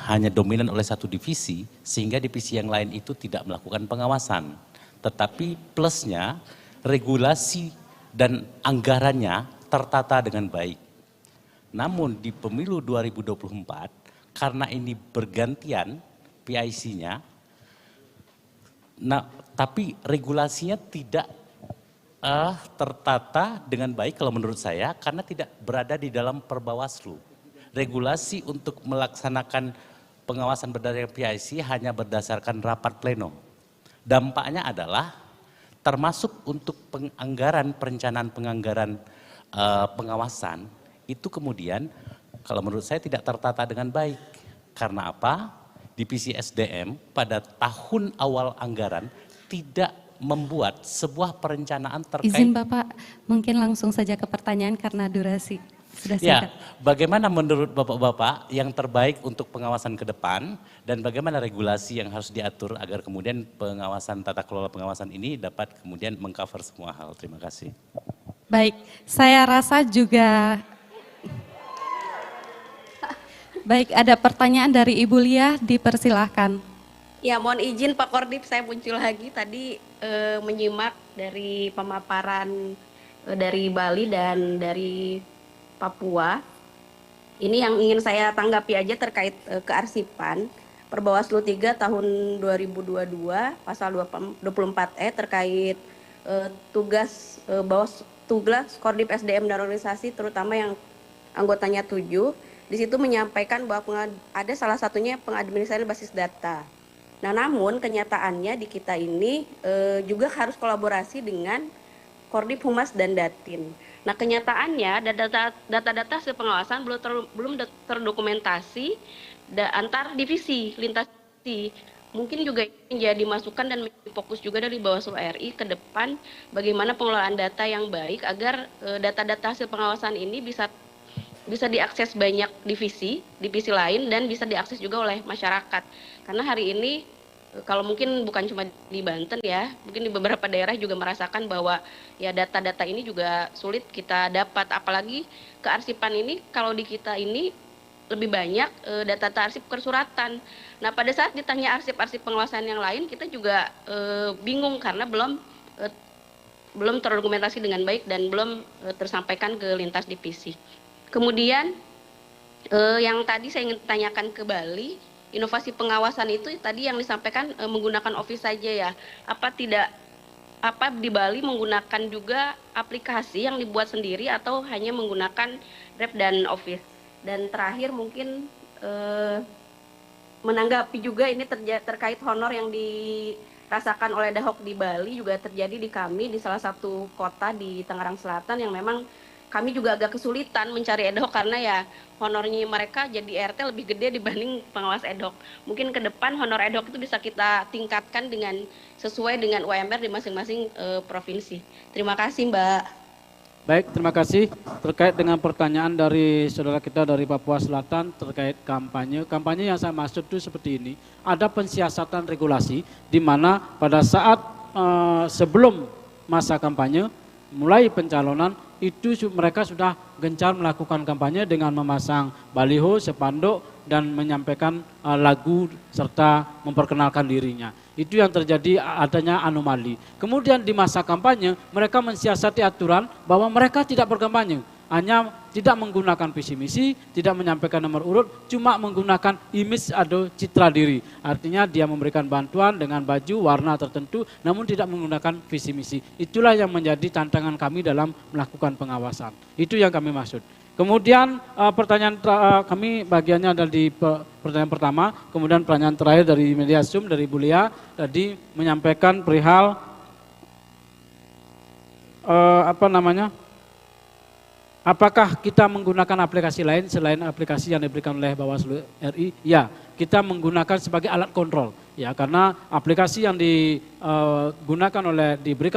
hanya dominan oleh satu divisi, sehingga divisi yang lain itu tidak melakukan pengawasan. Tetapi plusnya, regulasi dan anggarannya tertata dengan baik. Namun di pemilu 2024, karena ini bergantian PIC-nya, nah, tapi regulasinya tidak tertata dengan baik kalau menurut saya, karena tidak berada di dalam Perbawaslu. Regulasi untuk melaksanakan pengawasan berdasarkan PIC hanya berdasarkan rapat pleno. Dampaknya adalah termasuk untuk penganggaran, perencanaan penganggaran pengawasan, itu kemudian kalau menurut saya tidak tertata dengan baik. Karena apa? Divisi SDM pada tahun awal anggaran tidak membuat sebuah perencanaan terkait. Izin Bapak, mungkin langsung saja ke pertanyaan karena durasi sudah singkat. Ya, bagaimana menurut Bapak-Bapak yang terbaik untuk pengawasan ke depan dan bagaimana regulasi yang harus diatur agar kemudian pengawasan, tata kelola pengawasan ini dapat kemudian mengcover semua hal. Terima kasih. Baik, saya rasa juga baik, ada pertanyaan dari Ibu Lia, dipersilahkan. Ya, mohon izin Pak Kordip, saya muncul lagi tadi menyimak dari pemaparan dari Bali dan dari Papua. Ini yang ingin saya tanggapi aja terkait kearsipan. Perbawaslu 3 tahun 2022 pasal 24E terkait tugas tugas Kordip SDM dan organisasi terutama yang anggotanya 7. Di situ menyampaikan bahwa ada salah satunya pengadministrasian basis data. Nah, namun kenyataannya di kita ini juga harus kolaborasi dengan Kordip Humas dan Datin. Nah, kenyataannya data-data hasil pengawasan belum terdokumentasi antar divisi, lintas divisi. Mungkin juga menjadi masukan dan fokus juga dari Bawaslu RI ke depan bagaimana pengelolaan data yang baik agar data-data hasil pengawasan ini bisa diakses banyak divisi lain dan bisa diakses juga oleh masyarakat. Karena hari ini kalau mungkin bukan cuma di Banten ya, mungkin di beberapa daerah juga merasakan bahwa ya data-data ini juga sulit kita dapat, apalagi kearsipan ini kalau di kita ini lebih banyak data-data arsip kesuratan. Nah, pada saat ditanya arsip-arsip pengawasan yang lain kita juga bingung karena belum terdokumentasi dengan baik dan belum tersampaikan ke lintas divisi. Kemudian yang tadi saya ingin tanyakan ke Bali, inovasi pengawasan itu tadi yang disampaikan menggunakan Office saja ya. Apa di Bali menggunakan juga aplikasi yang dibuat sendiri atau hanya menggunakan Rep dan Office? Dan terakhir mungkin menanggapi juga ini terkait honor yang dirasakan oleh Dahok di Bali juga terjadi di kami di salah satu kota di Tangerang Selatan yang memang kami juga agak kesulitan mencari ad hoc karena ya honornya mereka jadi RT lebih gede dibanding pengawas ad hoc. Mungkin ke depan honor ad hoc itu bisa kita tingkatkan sesuai dengan UMR di masing-masing provinsi. Terima kasih Mbak. Baik, terima kasih. Terkait dengan pertanyaan dari saudara kita dari Papua Selatan terkait kampanye. Kampanye yang saya maksud itu seperti ini. Ada pensiasatan regulasi di mana pada saat sebelum masa kampanye, mulai pencalonan, itu mereka sudah gencar melakukan kampanye dengan memasang baliho, spanduk, dan menyampaikan lagu serta memperkenalkan dirinya. Itu yang terjadi adanya anomali. Kemudian di masa kampanye mereka mensiasati aturan bahwa mereka tidak berkampanye, hanya tidak menggunakan visi misi, tidak menyampaikan nomor urut, cuma menggunakan image atau citra diri. Artinya dia memberikan bantuan dengan baju warna tertentu namun tidak menggunakan visi misi. Itulah yang menjadi tantangan kami dalam melakukan pengawasan. Itu yang kami maksud. Kemudian pertanyaan kami bagiannya ada di pertanyaan pertama, kemudian pertanyaan terakhir dari media Zoom dari Bu Lia tadi menyampaikan perihal apakah kita menggunakan aplikasi lain selain aplikasi yang diberikan oleh Bawaslu RI? Ya, kita menggunakan sebagai alat kontrol. Ya, karena aplikasi yang diberikan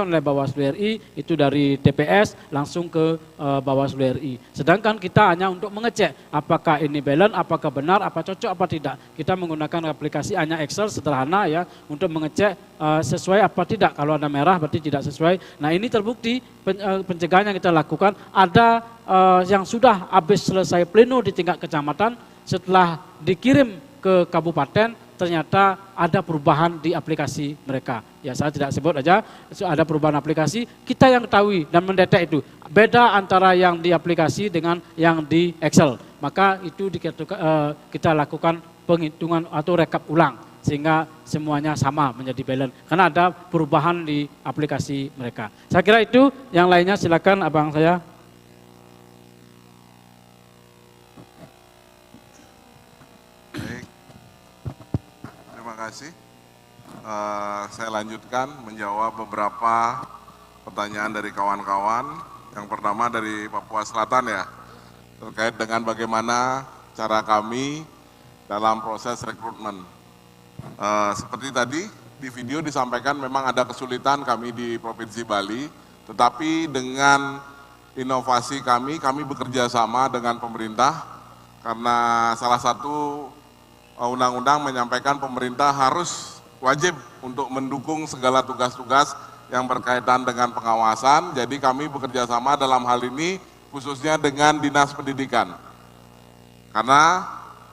oleh Bawaslu RI itu dari TPS langsung ke Bawaslu RI. Sedangkan kita hanya untuk mengecek apakah ini balance, apakah benar, apa cocok, apa tidak. Kita menggunakan aplikasi hanya Excel sederhana ya untuk mengecek sesuai apa tidak. Kalau ada merah berarti tidak sesuai. Nah, ini terbukti pencegahan yang kita lakukan ada yang sudah habis selesai pleno di tingkat kecamatan, setelah dikirim ke kabupaten ternyata ada perubahan di aplikasi mereka. Ya, saya tidak sebut aja, ada perubahan aplikasi, kita yang ketahui dan mendetek itu. Beda antara yang di aplikasi dengan yang di Excel. Maka itu kita lakukan penghitungan atau rekap ulang sehingga semuanya sama menjadi balance. Karena ada perubahan di aplikasi mereka. Saya kira itu, yang lainnya silakan abang saya. Terima kasih. Saya lanjutkan menjawab beberapa pertanyaan dari kawan-kawan. Yang pertama dari Papua Selatan ya, terkait dengan bagaimana cara kami dalam proses rekrutmen. Seperti tadi di video disampaikan memang ada kesulitan kami di Provinsi Bali, tetapi dengan inovasi kami bekerja sama dengan pemerintah karena salah satu undang-undang menyampaikan pemerintah harus wajib untuk mendukung segala tugas-tugas yang berkaitan dengan pengawasan. Jadi kami bekerja sama dalam hal ini khususnya dengan Dinas Pendidikan. Karena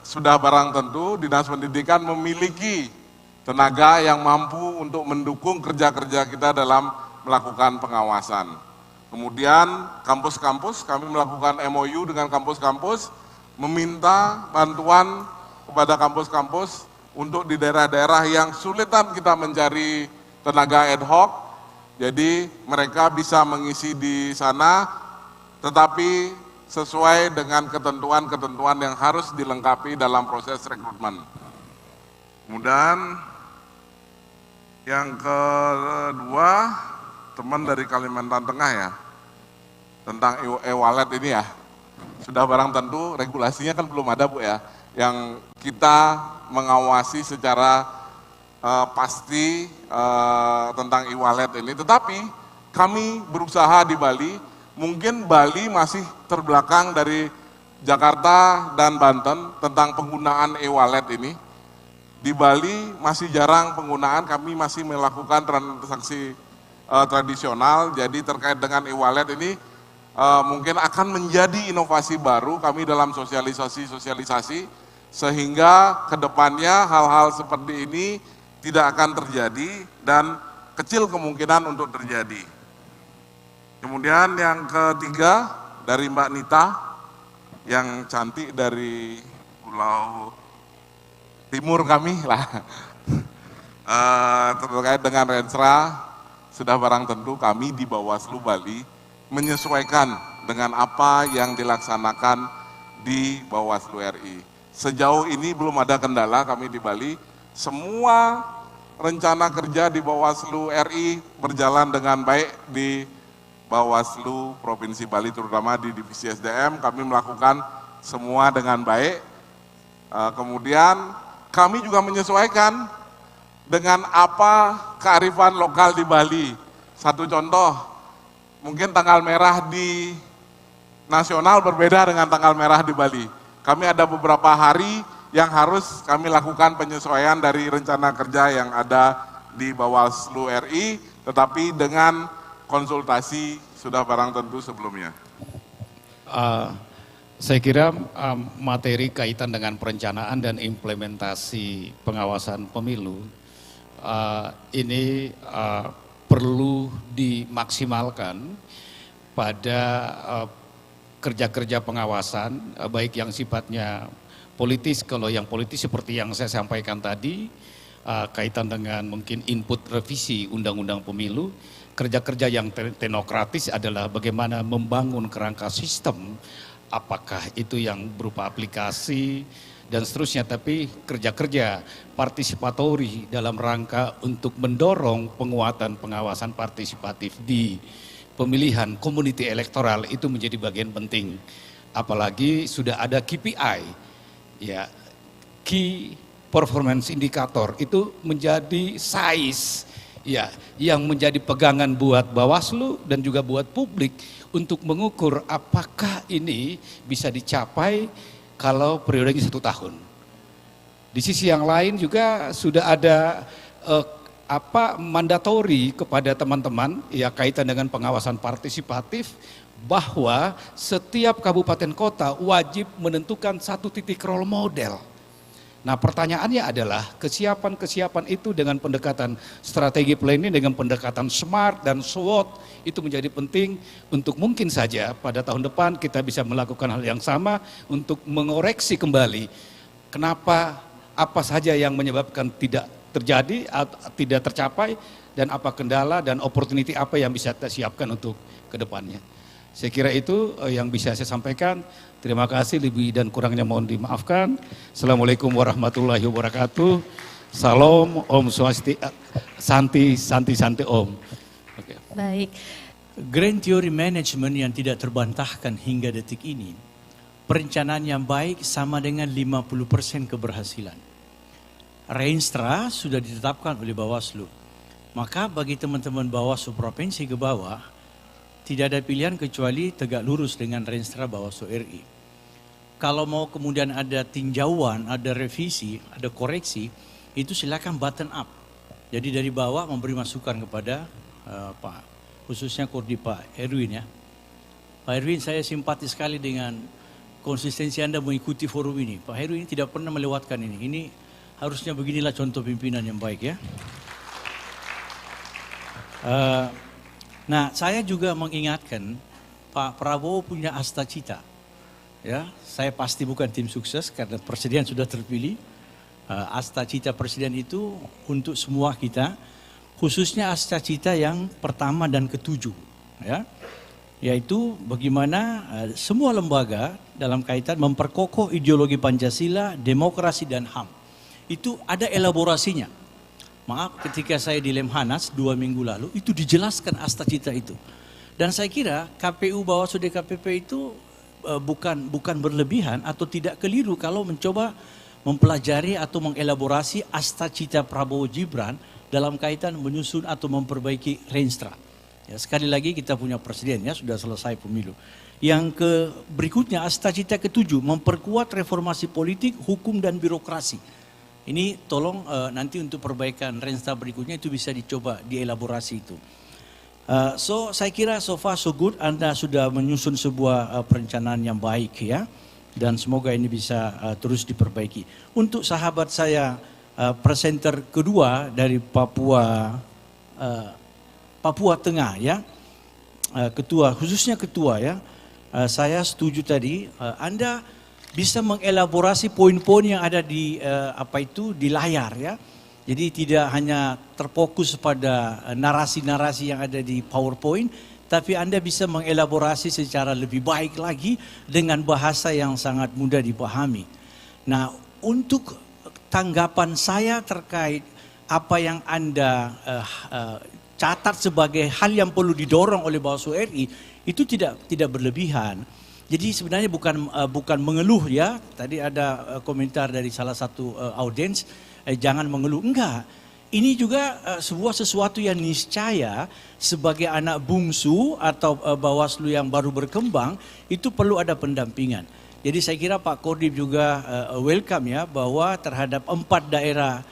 sudah barang tentu Dinas Pendidikan memiliki tenaga yang mampu untuk mendukung kerja-kerja kita dalam melakukan pengawasan. Kemudian kampus-kampus, kami melakukan MOU dengan kampus-kampus, meminta bantuan kepada kampus-kampus untuk di daerah-daerah yang sulitan kita mencari tenaga ad hoc, jadi mereka bisa mengisi di sana, tetapi sesuai dengan ketentuan-ketentuan yang harus dilengkapi dalam proses rekrutmen. Kemudian yang kedua, teman dari Kalimantan Tengah ya, tentang e-wallet ini ya, sudah barang tentu regulasinya kan belum ada Bu ya, yang kita mengawasi secara pasti tentang e-wallet ini. Tetapi kami berusaha di Bali, mungkin Bali masih terbelakang dari Jakarta dan Banten tentang penggunaan e-wallet ini. Di Bali masih jarang penggunaan, kami masih melakukan transaksi tradisional, jadi terkait dengan e-wallet ini mungkin akan menjadi inovasi baru kami dalam sosialisasi sehingga kedepannya hal-hal seperti ini tidak akan terjadi dan kecil kemungkinan untuk terjadi. Kemudian yang ketiga dari Mbak Nita yang cantik dari Pulau Timur kami lah, terkait dengan Renstra, sudah barang tentu kami di Bawaslu Bali menyesuaikan dengan apa yang dilaksanakan di Bawaslu RI. Sejauh ini belum ada kendala kami di Bali, semua rencana kerja di Bawaslu RI berjalan dengan baik di Bawaslu Provinsi Bali, terutama di Divisi SDM, kami melakukan semua dengan baik. Kemudian kami juga menyesuaikan dengan apa kearifan lokal di Bali. Satu contoh, mungkin tanggal merah di nasional berbeda dengan tanggal merah di Bali. Kami ada beberapa hari yang harus kami lakukan penyesuaian dari rencana kerja yang ada di Bawaslu RI, tetapi dengan konsultasi sudah barang tentu sebelumnya. Saya kira materi kaitan dengan perencanaan dan implementasi pengawasan pemilu ini perlu dimaksimalkan pada kerja-kerja pengawasan, baik yang sifatnya politis, kalau yang politis seperti yang saya sampaikan tadi, kaitan dengan mungkin input revisi undang-undang pemilu, kerja-kerja yang teknokratis adalah bagaimana membangun kerangka sistem, apakah itu yang berupa aplikasi dan seterusnya, tapi kerja-kerja partisipatori dalam rangka untuk mendorong penguatan pengawasan partisipatif di pemilihan community elektoral itu menjadi bagian penting. Apalagi sudah ada KPI, ya, Key Performance Indicator, itu menjadi size, ya, yang menjadi pegangan buat Bawaslu dan juga buat publik untuk mengukur apakah ini bisa dicapai kalau periodenya 1 tahun. Di sisi yang lain juga sudah ada mandatori kepada teman-teman, ya, kaitan dengan pengawasan partisipatif, bahwa setiap kabupaten kota wajib menentukan 1 titik role model. Nah, pertanyaannya adalah kesiapan-kesiapan itu dengan pendekatan strategi planning, dengan pendekatan SMART dan SWOT itu menjadi penting untuk mungkin saja pada tahun depan kita bisa melakukan hal yang sama untuk mengoreksi kembali kenapa, apa saja yang menyebabkan tidak terjadi atau tidak tercapai, dan apa kendala dan opportunity apa yang bisa kita siapkan untuk ke depannya. Saya kira itu yang bisa saya sampaikan. Terima kasih, lebih dan kurangnya mohon dimaafkan. Assalamualaikum warahmatullahi wabarakatuh. Salam, Om Swastiastu, Santi Om. Okay. Baik, grand theory management yang tidak terbantahkan hingga detik ini, perencanaan yang baik sama dengan 50% keberhasilan. Reinstra sudah ditetapkan oleh Bawaslu. Maka bagi teman-teman Bawaslu provinsi ke bawah, tidak ada pilihan kecuali tegak lurus dengan Reinstra Bawaslu RI. Kalau mau kemudian ada tinjauan, ada revisi, ada koreksi, itu silakan button up. Jadi dari bawah memberi masukan kepada Pak, khususnya Koordip Pak Erwin, ya. Pak Erwin, saya simpati sekali dengan konsistensi Anda mengikuti forum ini. Pak Erwin tidak pernah melewatkan ini. Ini harusnya beginilah contoh pimpinan yang baik, ya. Nah, saya juga mengingatkan Pak Prabowo punya asta cita. Ya, saya pasti bukan tim sukses karena presiden sudah terpilih. Asta cita presiden itu untuk semua kita, khususnya asta cita yang pertama dan ketujuh, ya, yaitu bagaimana semua lembaga dalam kaitan memperkokoh ideologi Pancasila, demokrasi dan HAM. Itu ada elaborasinya. Maaf, ketika saya di Lemhanas 2 minggu lalu, itu dijelaskan asta cita itu. Dan saya kira KPU Bawaslu DKPP itu bukan berlebihan atau tidak keliru kalau mencoba mempelajari atau mengelaborasi asta cita Prabowo Gibran dalam kaitan menyusun atau memperbaiki Reinstra. Ya, sekali lagi kita punya presiden, ya, sudah selesai pemilu. Yang berikutnya asta cita ke-7, memperkuat reformasi politik, hukum dan birokrasi. Ini tolong nanti untuk perbaikan Reinstra berikutnya itu bisa dicoba dielaborasi itu. So saya kira so far so good, Anda sudah menyusun sebuah perencanaan yang baik, ya, dan semoga ini bisa terus diperbaiki. Untuk sahabat saya presenter kedua dari Papua Tengah, ya, ketua, khususnya ketua, ya, saya setuju tadi Anda bisa mengelaborasi poin-poin yang ada di di layar, ya. Jadi tidak hanya terfokus pada narasi-narasi yang ada di PowerPoint, tapi Anda bisa mengelaborasi secara lebih baik lagi dengan bahasa yang sangat mudah dipahami. Nah, untuk tanggapan saya terkait apa yang Anda catat sebagai hal yang perlu didorong oleh Bawaslu RI, itu tidak berlebihan. Jadi sebenarnya bukan mengeluh, ya. Tadi ada komentar dari salah satu audiens, jangan mengeluh. Enggak, ini juga sebuah sesuatu yang niscaya sebagai anak bungsu atau Bawaslu yang baru berkembang itu perlu ada pendampingan. Jadi saya kira Pak Kodim juga welcome ya bahwa terhadap 4 daerah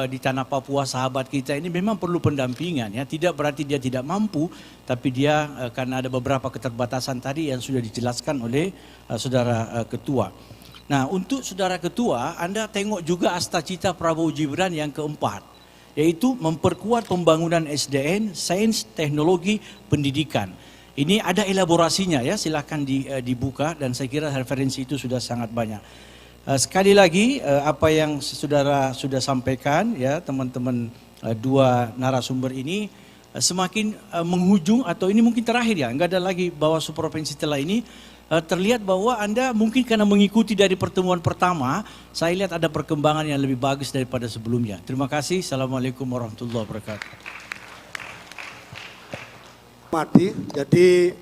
di tanah Papua sahabat kita ini memang perlu pendampingan ya. Tidak berarti dia tidak mampu, tapi dia karena ada beberapa keterbatasan tadi yang sudah dijelaskan oleh Saudara Ketua. Nah, untuk Saudara Ketua, Anda tengok juga Astacita Prabowo Gibran yang keempat, yaitu memperkuat pembangunan SDN, sains, teknologi, pendidikan. Ini ada elaborasinya ya, silakan dibuka dan saya kira referensi itu sudah sangat banyak. Sekali lagi apa yang saudara sudah sampaikan ya teman-teman dua narasumber ini semakin menghujung atau ini mungkin terakhir ya, enggak ada lagi Bawaslu Provinsi setelah ini. Terlihat bahwa Anda mungkin karena mengikuti dari pertemuan pertama, saya lihat ada perkembangan yang lebih bagus daripada sebelumnya. Terima kasih. Assalamualaikum warahmatullahi wabarakatuh. Mati, jadi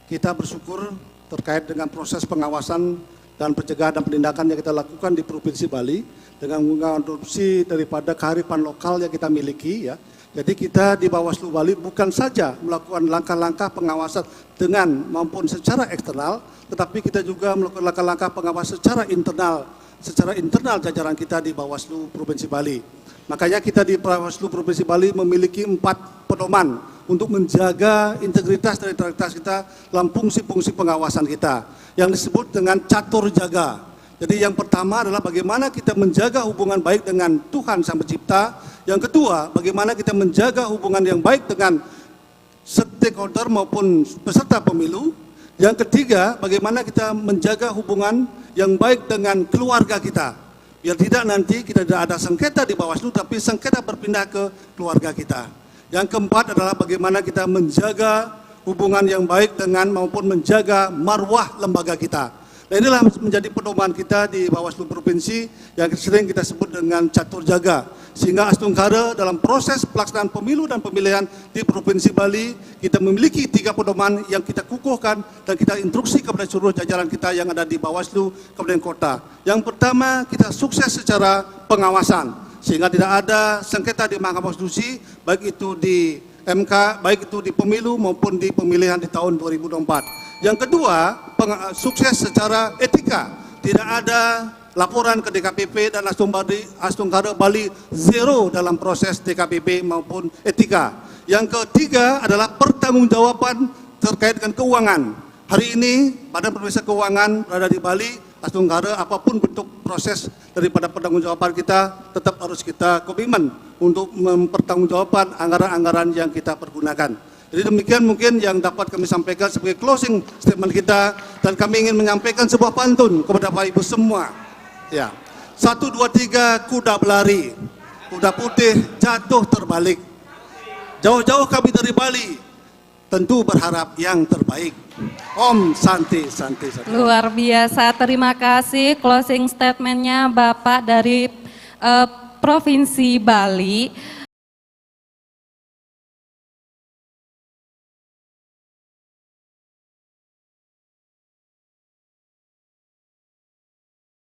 kita bersyukur terkait dengan proses pengawasan dan pencegahan dan penindakan yang kita lakukan di Provinsi Bali dengan mengadopsi daripada kearifan lokal yang kita miliki ya. Jadi kita di Bawaslu Bali bukan saja melakukan langkah-langkah pengawasan dengan maupun secara eksternal, tetapi kita juga melakukan langkah-langkah pengawasan secara internal jajaran kita di Bawaslu Provinsi Bali. Makanya kita di Bawaslu Provinsi Bali memiliki 4 pedoman untuk menjaga integritas dan netralitas kita dalam fungsi-fungsi pengawasan kita yang disebut dengan catur jaga. Jadi yang pertama adalah bagaimana kita menjaga hubungan baik dengan Tuhan Sang Pencipta. Yang kedua, bagaimana kita menjaga hubungan yang baik dengan stakeholder maupun peserta pemilu. Yang ketiga, bagaimana kita menjaga hubungan yang baik dengan keluarga kita. Biar tidak nanti kita tidak ada sengketa di Bawaslu, tapi sengketa berpindah ke keluarga kita. Yang keempat adalah bagaimana kita menjaga hubungan yang baik dengan maupun menjaga marwah lembaga kita. Nah, inilah menjadi pedoman kita di Bawaslu Provinsi yang sering kita sebut dengan catur jaga. Sehingga Astungkara dalam proses pelaksanaan pemilu dan pemilihan di Provinsi Bali, kita memiliki 3 pedoman yang kita kukuhkan dan kita instruksi kepada seluruh jajaran kita yang ada di Bawaslu Kabupaten Kota. Yang pertama, kita sukses secara pengawasan, sehingga tidak ada sengketa di Mahkamah Konstitusi, baik itu di MK, baik itu di pemilu maupun di pemilihan di tahun 2024. Yang kedua, sukses secara etika. Tidak ada laporan ke DKPP dan Astungkara Bali zero dalam proses DKPP maupun etika. Yang ketiga adalah pertanggungjawaban terkait dengan keuangan. Hari ini Badan Pemeriksa Keuangan berada di Bali, Astungkara, apapun bentuk proses daripada pertanggungjawaban kita tetap harus kita komitmen untuk mempertanggungjawabkan anggaran-anggaran yang kita pergunakan. Jadi demikian mungkin yang dapat kami sampaikan sebagai closing statement kita, dan kami ingin menyampaikan sebuah pantun kepada Bapak Ibu semua. Ya, 1, 2, 3 kuda berlari, kuda putih jatuh terbalik. Jauh-jauh kami dari Bali, tentu berharap yang terbaik. Om Santi, Santi, Santi. Luar biasa, terima kasih closing statementnya Bapak dari Provinsi Bali.